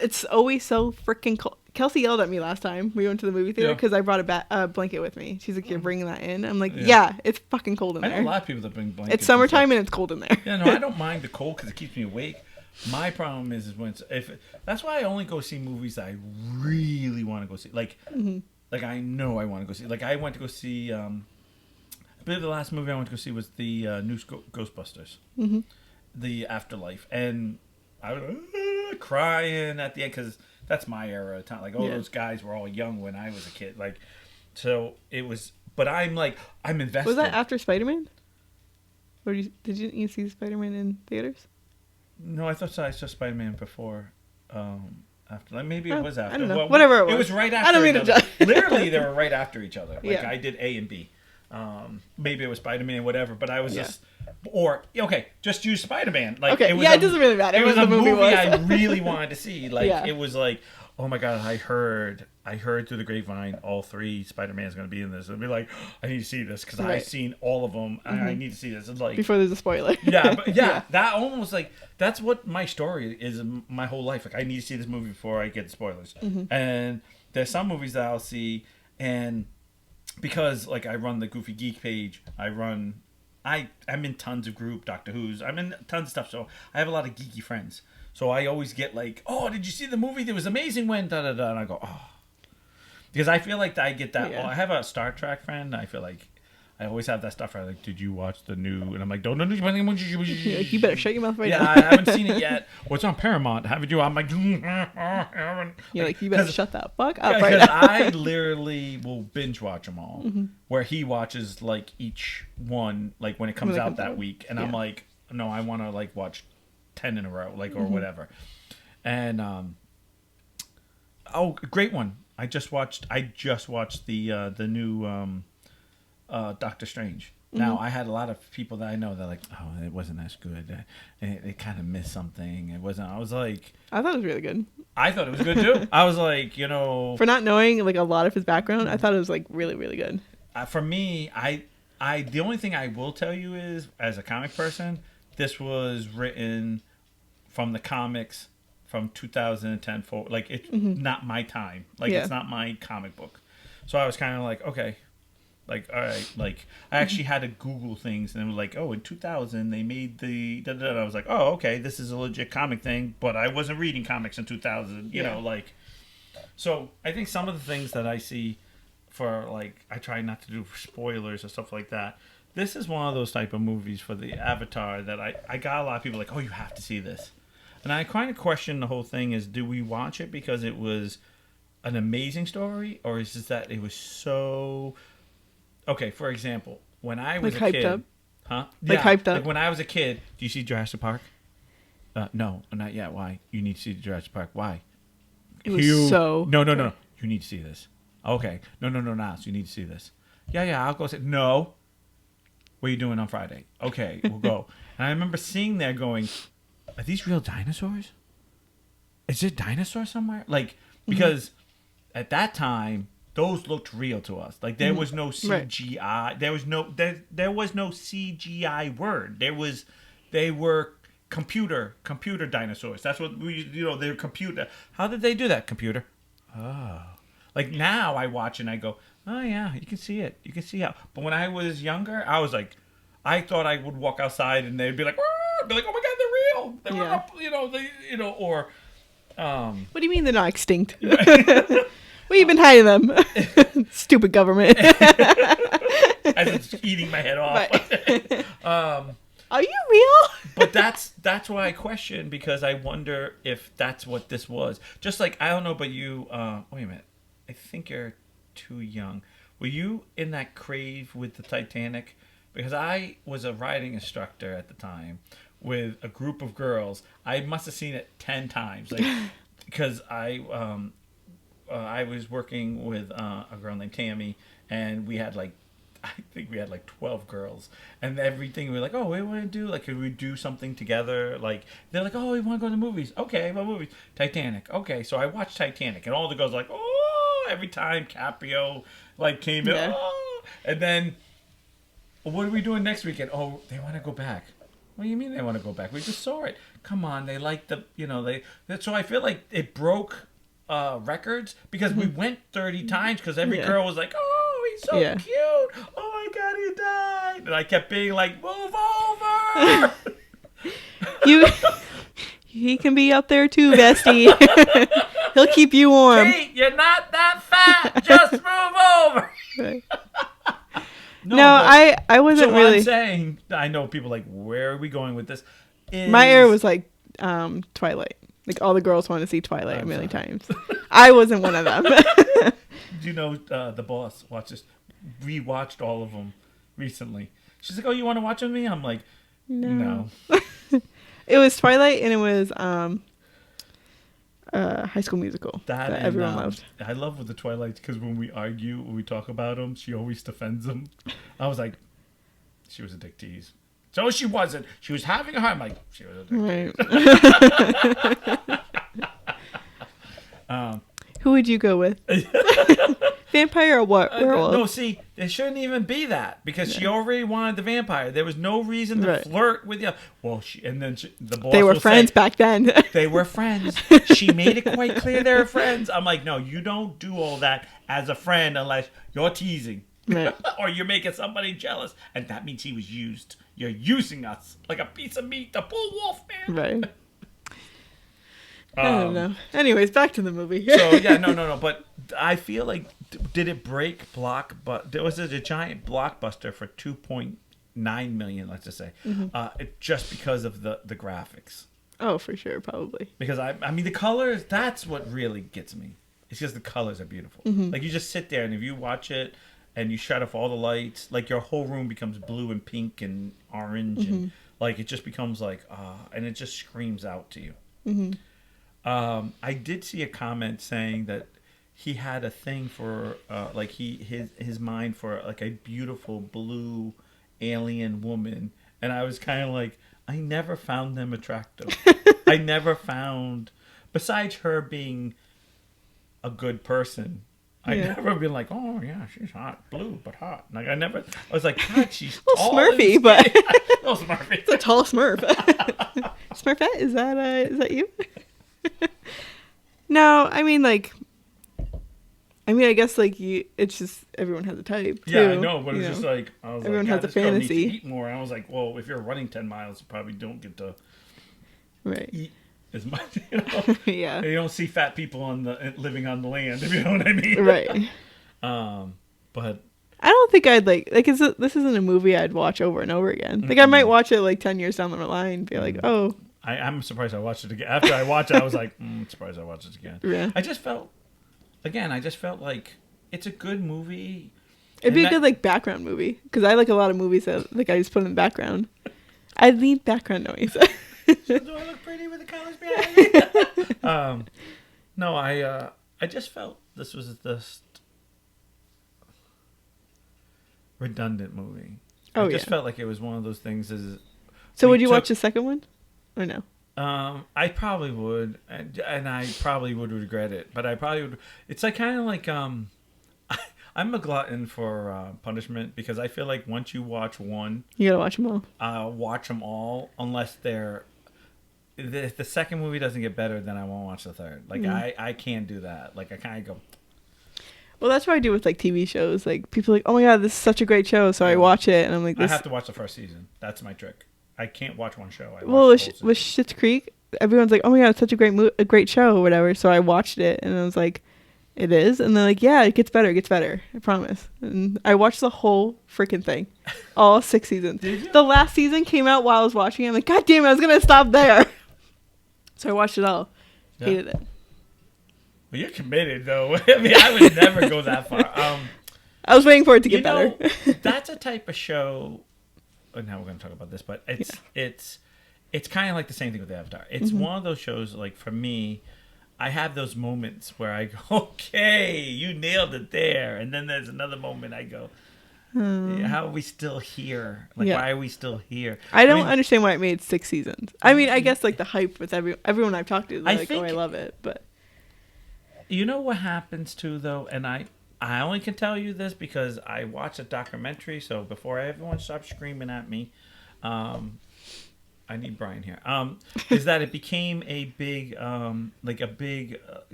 it's always so freaking cold. Kelsey yelled at me last time we went to the movie theater because I brought a blanket with me. She's like, "You're bringing that in?" I'm like, "Yeah, it's fucking cold in there." I know a lot of people that bring blankets. It's summertime and it's cold in there. Yeah, no, I don't mind the cold because it keeps me awake. My problem is when that's why I only go see movies that I really want to go see. Like I know I want to go see. Like I went to go see. I believe the last movie I went to go see was the new Ghostbusters, the Afterlife, and I was crying at the end because that's my era of time. Like those guys were all young when I was a kid. Like, so it was. But I'm invested. Was that after Spider-Man? Or did you see Spider-Man in theaters? No, I thought I saw Spider-Man before. After, maybe it was after. I don't know. Well, whatever it was. It was right after. I don't mean to judge. Literally, they were right after each other. Like I did A and B. Maybe it was Spider-Man, whatever. But I was just, just use Spider-Man. Like, it doesn't really matter. It was a movie I really wanted to see. Like, Yeah. It was like, oh my God, I heard through the grapevine all 3 Spider-Man's going to be in this. I'd be like, I need to see this because I've seen all of them. I need to see this. It's like before there's a spoiler. That almost that's what my story is my whole life. Like I need to see this movie before I get the spoilers. And there's some movies that I'll see, and because I run the Goofy Geek page, I'm in tons of group Doctor Who's. I'm in tons of stuff, so I have a lot of geeky friends. So I always get oh, did you see the movie? That was amazing when da da da, and I go, oh, because I feel like I get that. Yeah. I have a Star Trek friend. I feel like I always have that stuff. Like, did you watch the new? And I'm like, don't. You better shut your mouth right now. Yeah, I haven't seen it yet. What's on Paramount? Haven't you? I'm like, you're like, you better shut that fuck up right now. Because I literally will binge watch them all. Where he watches each one when it comes out that week, and I'm like, no, I want to watch 10 in a row, or whatever. And great one. I just watched the new Doctor Strange. Now I had a lot of people that I know that oh, it wasn't as good. It kind of missed something. It wasn't. I was like, I thought it was really good. I thought it was good too. I was like, for not knowing a lot of his background, I thought it was really, really good. For me, I the only thing I will tell you is, as a comic person, this was written from the comics from 2010 forward. It's not my time. It's not my comic book. So I was kind of like, okay. All right. I actually had to Google things, and it was oh, in 2000, they made the... Da, da, da. I was like, oh, okay, this is a legit comic thing, but I wasn't reading comics in 2000, you know, So I think some of the things that I see for like I try not to do spoilers or stuff like that. This is one of those type of movies for the Avatar that I got a lot of people like, oh, you have to see this. And I kind of question the whole thing is, do we watch it because it was an amazing story, or is it that it was so... Okay, for example, when I was like a kid... Hyped up? Huh? Like hyped up? Like when I was a kid, do you see Jurassic Park? No, not yet. Why? You need to see Jurassic Park. Why? It was so... No. You need to see this. Okay. No. So you need to see this. Yeah, I'll go see... No. What are you doing on Friday? Okay, we'll go. And I remember seeing there going, are these real dinosaurs? Is there dinosaurs somewhere? Like, because at that time, those looked real to us. Like, there was no CGI. Right. There was no CGI word. They were computer dinosaurs. That's what they're computer. How did they do that? Computer. Oh. Like, now I watch and I go, oh, yeah, you can see it. You can see how. But when I was younger, I was like, I thought I would walk outside and they'd be like, oh my God, they're real. They were up, or. What do you mean they're not extinct? Where you been hiding them? Stupid government. As it's eating my head off. Right. Are you real? But that's why I question, because I wonder if that's what this was. Just like, I don't know about you. Wait a minute. I think you're too young. Were you in that crave with the Titanic? Because I was a riding instructor at the time with a group of girls. I must have seen it 10 times. Like, because I was working with a girl named Tammy, and we had like, I think we had like 12 girls, and everything we were like, oh, we want to do, like, could we do something together? Like, they're like, oh, we want to go to the movies. Okay, what movies? Titanic. Okay, so I watched Titanic, and all the girls were like, oh, every time Caprio like came in, oh, and then what are we doing next weekend? Oh, they want to go back. What do you mean they want to go back? We just saw it. Come on, they like so I feel like it broke records because we went 30 times because every girl was like, oh, he's so cute. Oh my God, he died. And I kept being like, move over. He can be up there too, bestie. He'll keep you warm. Kate, you're not that fat. Just move over. Right. No, I wasn't really. What I'm saying, I know people are like, where are we going with this? My era was like Twilight. Like, all the girls want to see Twilight a million times. I wasn't one of them. Do you know the boss rewatched all of them recently? She's like, oh, you want to watch with me? I'm like, no. It was Twilight, and it was High School Musical that everyone loved. I love with the Twilight because when we argue, when we talk about them, she always defends them. I was like, she was a dick tease. So she wasn't. She was having a hard. I'm like, she was a dick tease. Who would you go with? Vampire or what? Werewolf? No, see, it shouldn't even be that because she already wanted the vampire. There was no reason to flirt with you. Well, the boss. They were friends back then. They were friends. She made it quite clear they were friends. I'm like, no, you don't do all that as a friend unless you're teasing or you're making somebody jealous, and that means he was used. You're using us like a piece of meat to pull wolf, man. Right. I don't know. Anyways, back to the movie. So yeah, no. But I feel like, did it break was it a giant blockbuster for $2.9 million? Let's just say, just because of the graphics. Oh, for sure, probably. Because I mean the colors. That's what really gets me. It's just the colors are beautiful. Like, you just sit there and if you watch it and you shut off all the lights, like your whole room becomes blue and pink and orange, and like it just becomes like and it just screams out to you. I did see a comment saying that he had a thing for like his mind for like a beautiful blue alien woman, and I was kind of like, I never found them attractive. I never found, besides her being a good person, I never been like, oh yeah, she's hot, blue but hot. Like I was like, God, she's tall, Smurfy, but little Smurfy. It's a tall Smurf. Smurfette, is that you? No, I mean, like, I guess like it's just everyone has a type. Too, yeah, I know, but it's just like everyone has a fantasy. Needs to eat more. And I was like, well, if you're running 10 miles, you probably don't get to eat as much. Yeah, you don't see fat people living on the land. If you know what I mean. Right. But I don't think I'd this isn't a movie I'd watch over and over again. Like I might watch it like 10 years down the line and be like, oh. I'm surprised I watched it again. After I watched it, I was like, surprised I watched it again. Yeah. I just felt like it's a good movie. It'd be a good like background movie because I like a lot of movies that like I just put in the background. I need background noise. Do I look pretty with the colors behind me? No, I just felt this was this redundant movie. I just felt like it was one of those things. So would you watch the second one, or no? I probably would, and I probably would regret it. But I probably would. It's like kind of like I'm a glutton for punishment because I feel like once you watch one, you gotta watch them all. Watch them all unless they're. If the second movie doesn't get better, then I won't watch the third. Like I can't do that. Like I kind of go. Well, that's what I do with like TV shows. Like people are like, oh my god, this is such a great show, so I watch it, and I'm like, I have to watch the first season. That's my trick. I can't watch one show. With Schitt's Creek, everyone's like, oh my god, it's such a great show or whatever. So I watched it, and I was like, it is, and they're like, yeah, it gets better, I promise. And I watched the whole freaking thing, all 6 seasons. Did you? The last season came out while I was watching it. I'm like, god damn it, I was gonna stop there. So I watched it all. Yeah. Hated it. Well, you're committed, though. I mean, I would never go that far. I was waiting for it to get better. That's a type of show. Now we're going to talk about this, but it's kind of like the same thing with Avatar. It's one of those shows, like, for me, I have those moments where I go, okay, you nailed it there. And then there's another moment I go, how are we still here? Like, why are we still here? I don't understand why it made 6 seasons. I mean, I guess, like, the hype with everyone I've talked to is like, oh, I love it. But you know what happens, too, though? And I only can tell you this because I watched a documentary, so before everyone stops screaming at me, I need Brian here. Is that it became a big, a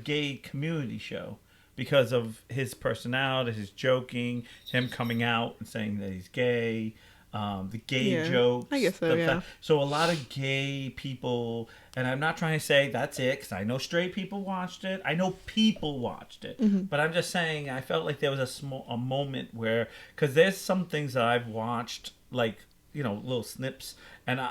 gay community show because of his personality, his joking, him coming out and saying that he's gay, the gay jokes. I guess so, yeah. So a lot of gay people, and I'm not trying to say that's it, because I know straight people watched it. I know people watched it. But I'm just saying I felt like there was a moment where, because there's some things that I've watched, like, you know, little snips, and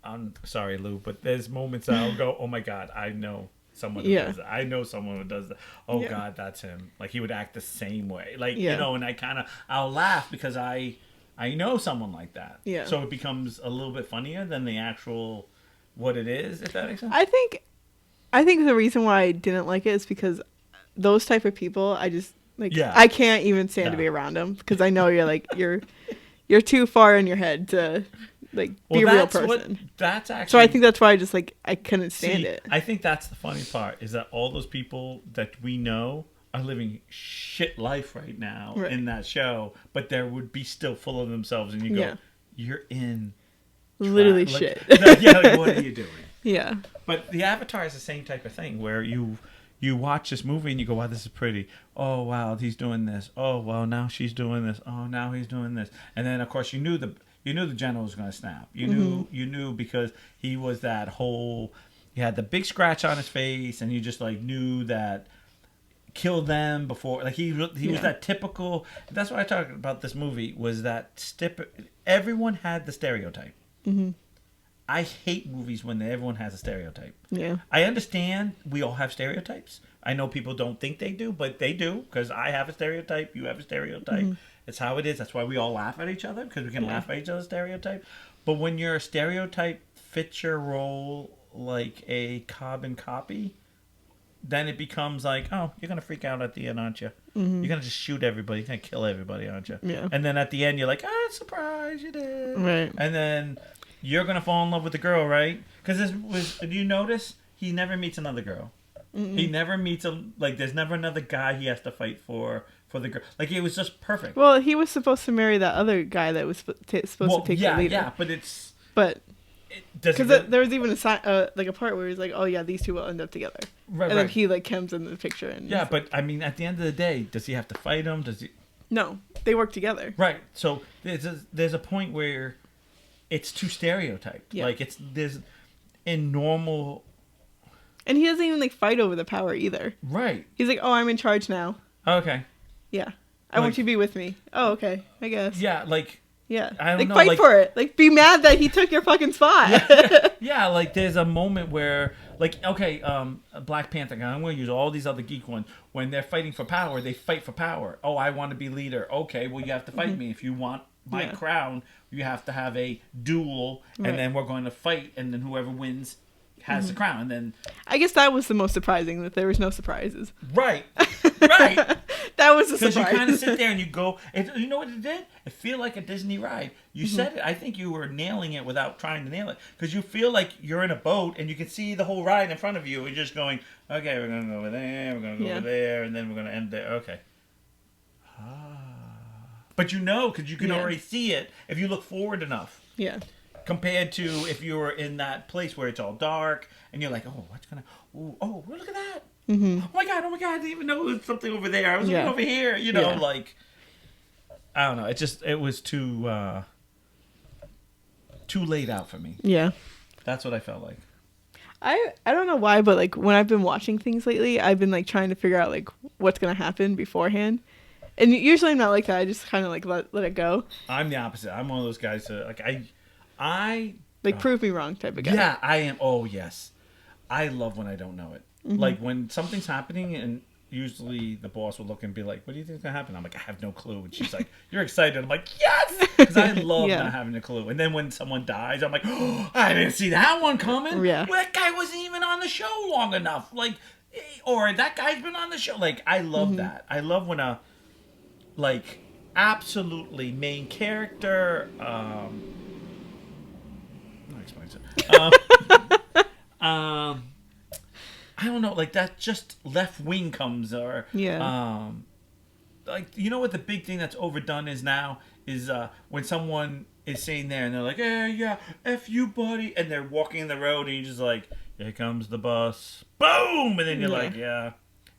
I'm sorry, Lou, but there's moments that I'll go, oh my God, I know someone who does that. I know someone who does that. Oh God, that's him. Like, he would act the same way. Like, you know, and I'll laugh because I know someone like that. Yeah. So it becomes a little bit funnier than the actual what it is, if that makes sense. I think the reason why I didn't like it is because those type of people, I just like I can't even stand to be around them because I know you're too far in your head to like be a real person. That's actually. So I think that's why I just like I couldn't stand it. I think that's the funny part is that all those people that we know are living shit life right now in that show, but there would be still full of themselves, and you go, you're in literally shit. Like, what are you doing? Yeah. But the Avatar is the same type of thing where you watch this movie and you go, wow, this is pretty. Oh, wow, he's doing this. Oh, well, now she's doing this. Oh, now he's doing this. And then, of course, you knew the general was going to snap. You knew because he was that whole. He had the big scratch on his face, and you just like knew that. Kill them before, like he was that typical. That's what I talked about. This movie was that everyone had the stereotype. I hate movies when everyone has a stereotype. Yeah, I understand we all have stereotypes. I know people don't think they do, but they do because I have a stereotype. You have a stereotype. It's how it is. That's why we all laugh at each other because we can laugh at each other's stereotype. But when your stereotype fits your role like a carbon copy. Then it becomes like, oh, you're going to freak out at the end, aren't you? You're going to just shoot everybody. You're going to kill everybody, aren't you? Yeah. And then at the end, you're like, surprise, you did. Right. And then you're going to fall in love with the girl, right? Because did you notice? He never meets another girl. He never meets there's never another guy he has to fight for the girl. Like, it was just perfect. Well, he was supposed to marry that other guy that was supposed to take the leader. Yeah, but it's... But... Because there was even a part where he's like, "Oh yeah, these two will end up together," and then he like comes in the picture and but I mean, at the end of the day, does he have to fight him? Does he? No, they work together. Right. So there's a point where it's too stereotyped. Yeah. Like there's in normal. And he doesn't even like fight over the power either. Right. He's like, "Oh, I'm in charge now." Okay. Yeah. I want you to be with me. Oh, okay. I guess. Yeah, like. Yeah. I don't know. Fight for it. Like, be mad that he took your fucking spot. Yeah, like, there's a moment where, like, okay, Black Panther, I'm going to use all these other geek ones. When they're fighting for power, they fight for power. Oh, I want to be leader. Okay, well, you have to fight me. If you want my crown, you have to have a duel, and then we're going to fight, and then whoever wins has the crown. And then I guess that was the most surprising, that there was no surprises. Right. Right. That was a surprise. Because you kind of sit there and you go, you know what it did? It feel like a Disney ride. You said it. I think you were nailing it without trying to nail it. Because you feel like you're in a boat and you can see the whole ride in front of you. And you're just going, okay, we're going to go over there, we're going to go over there, and then we're going to end there. Okay. But you know, because you can already see it if you look forward enough. Yeah. Compared to if you were in that place where it's all dark and you're like, oh, what's going to, oh, look at that. Mm-hmm. Oh my god, I didn't even know there was something over there. I was looking over here, you know, like, I don't know. It was too laid out for me. Yeah. That's what I felt like. I don't know why, but like when I've been watching things lately, I've been like trying to figure out like what's going to happen beforehand. And usually I'm not like that. I just kind of like let it go. I'm the opposite. I'm one of those guys that like I like prove me wrong type of guy. Yeah, I am. Oh, yes. I love when I don't know it. Mm-hmm. Like when something's happening and usually the boss will look and be like, what do you think's going to happen? I'm like, I have no clue. And she's like, you're excited. I'm like, yes! Because I love not having a clue. And then when someone dies, I'm like, oh, I didn't see that one coming. Yeah. Well, that guy wasn't even on the show long enough. Like, or that guy's been on the show. Like, I love that. I love when a, like, absolutely main character, how explain it? I don't know, like that just left wing comes or like, you know what the big thing that's overdone is now is when someone is sitting there and they're like, hey, yeah, F you, buddy, and they're walking the road and you're just like, here comes the bus, boom, and then you're like, yeah,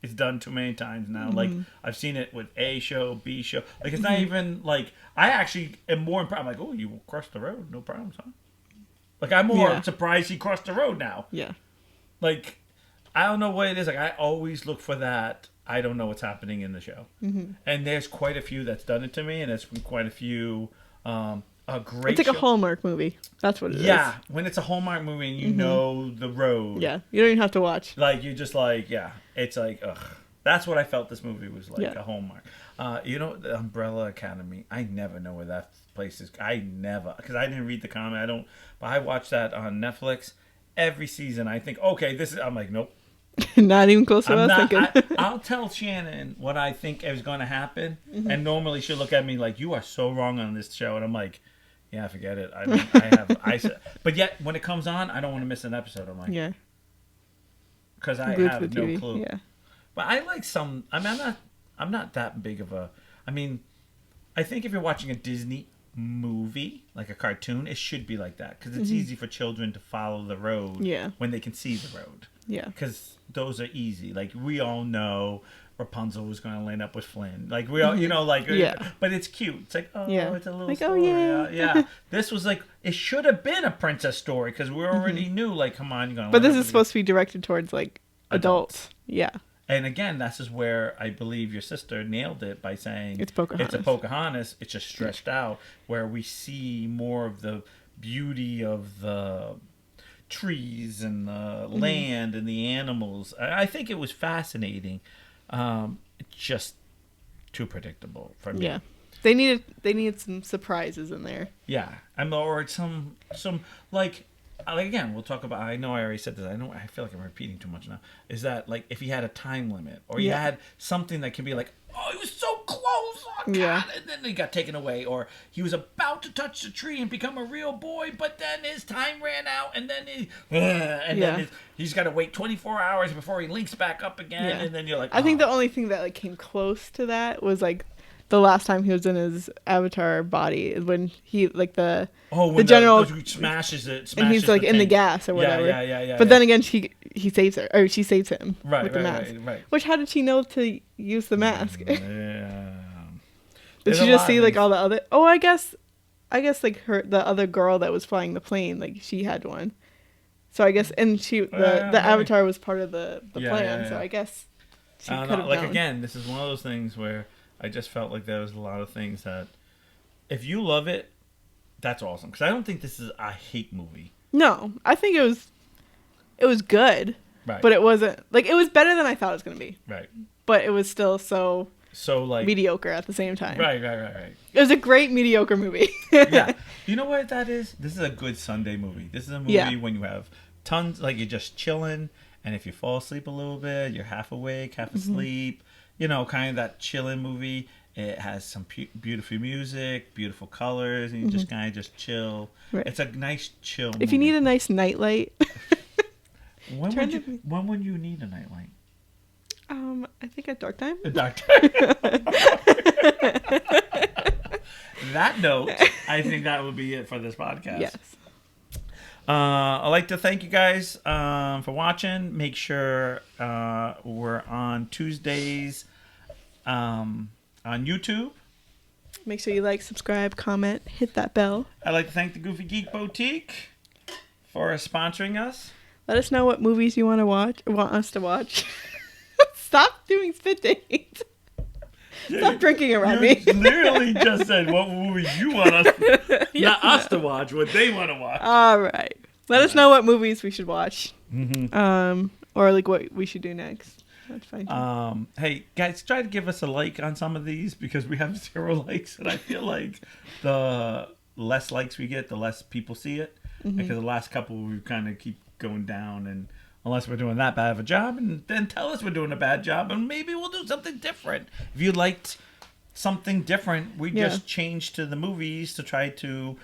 it's done too many times now. Like I've seen it with A show, B show, like it's not even like, I actually am more impressed. I'm like, oh, you crossed the road, no problems, huh? Like I'm more surprised he crossed the road now. Yeah. Like, I don't know what it is. Like, I always look for that. I don't know what's happening in the show. Mm-hmm. And there's quite a few that's done it to me, and there's quite a few. A great. It's like a Hallmark movie. That's what it is. Yeah, when it's a Hallmark movie and you know the road. Yeah, you don't even have to watch. Like, you just like, it's like, ugh. That's what I felt this movie was like, a Hallmark. You know, the Umbrella Academy, I never know where that place is. I never, because I didn't read the comic. But I watched that on Netflix. Every season, I think, okay, this is, I'm like, nope. Not even close to what I was thinking. I'll tell Shannon what I think is going to happen, and normally she'll look at me like, you are so wrong on this show, and I'm like, yeah, forget it. But yet, when it comes on, I don't want to miss an episode. I'm like, because I have no clue. Yeah. But I like some, I mean, I'm not that big of a, I mean, I think if you're watching a Disney movie, like a cartoon, it should be like that, because it's easy for children to follow the road when they can see the road. Yeah. Because those are easy. Like, we all know Rapunzel was going to land up with Flynn. Like, we all, you know, like, but it's cute. It's like, oh, it's a little like, story. Oh, yeah. This was like, it should have been a princess story, because we already knew, like, come on, you're going to. But this is supposed to be directed towards, like, adults. Yeah. And again, this is where I believe your sister nailed it by saying it's Pocahontas. It's a Pocahontas. It's just stretched out, where we see more of the beauty of the trees and the land and the animals. I think it was fascinating. It's just too predictable for me. Yeah, they needed some surprises in there. Yeah, or some like again, we'll talk about. I know I already said this. I feel like I'm repeating too much now. Is that like if he had a time limit, or you had something that can be like, oh, he was so close, oh God, and then he got taken away, or he was about to touch the tree and become a real boy, but then his time ran out, and then then he's got to wait 24 hours before he links back up again, and then you're like, I think the only thing that like came close to that was like the last time he was in his avatar body, when he like the general smashes it, and he's like in the gas or whatever. Yeah. But then again, he saves her, or she saves him with the mask. Right. Which, how did she know to use the mask? Yeah. Did she just see like all the other? Oh, I guess like the other girl that was flying the plane, like she had one. So I guess, and the avatar was part of the plan. So I guess she could have known. Again, this is one of those things where I just felt like there was a lot of things that, if you love it, that's awesome. Because I don't think this is a hate movie. No, I think it was good. Right. But it wasn't, like, it was better than I thought it was going to be. Right. But it was still so like mediocre at the same time. Right. It was a great mediocre movie. Yeah. You know what that is? This is a good Sunday movie. This is a movie when you have tons, like, you're just chilling, and if you fall asleep a little bit, you're half awake, half asleep, you know, kind of that chilling movie. It has some beautiful music, beautiful colors, and you just kind of just chill. Right. It's a nice chill movie. If you need a nice nightlight. When would you need a nightlight? I think at dark time. At dark time. That note, I think that would be it for this podcast. Yes. I'd like to thank you guys for watching. Make sure we're on Tuesdays on YouTube. Make sure you like, subscribe, comment, hit that bell. I'd like to thank the Goofy Geek Boutique for sponsoring us. Let us know what movies you want us to watch. Stop doing spit dates. Stop drinking around me. You literally just said what movies you want us not us to watch, what they want to watch. All right. Let us know what movies we should watch. Or like what we should do next. That's fine. Hey, guys, try to give us a like on some of these because we have 0 likes, and I feel like the less likes we get, the less people see it. Because the last couple we kind of keep going down, and unless we're doing that bad of a job, and then tell us we're doing a bad job, and maybe we'll do something different. If you liked something different, we just change to the movies to try to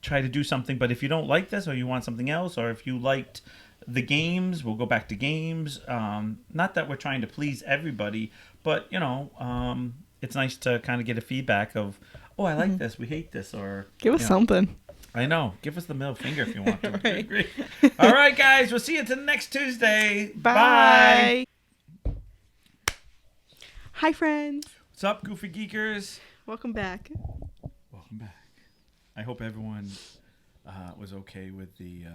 do something. But if you don't like this, or you want something else, or if you liked the games, we'll go back to games. Not that we're trying to please everybody, but you know, it's nice to kind of get a feedback of, oh, I like this, we hate this, or give us something. I know. Give us the middle finger if you want to. Right. Great. All right, guys. We'll see you till next Tuesday. Bye. Hi, friends. What's up, Goofy Geekers? Welcome back. Welcome back. I hope everyone was okay with the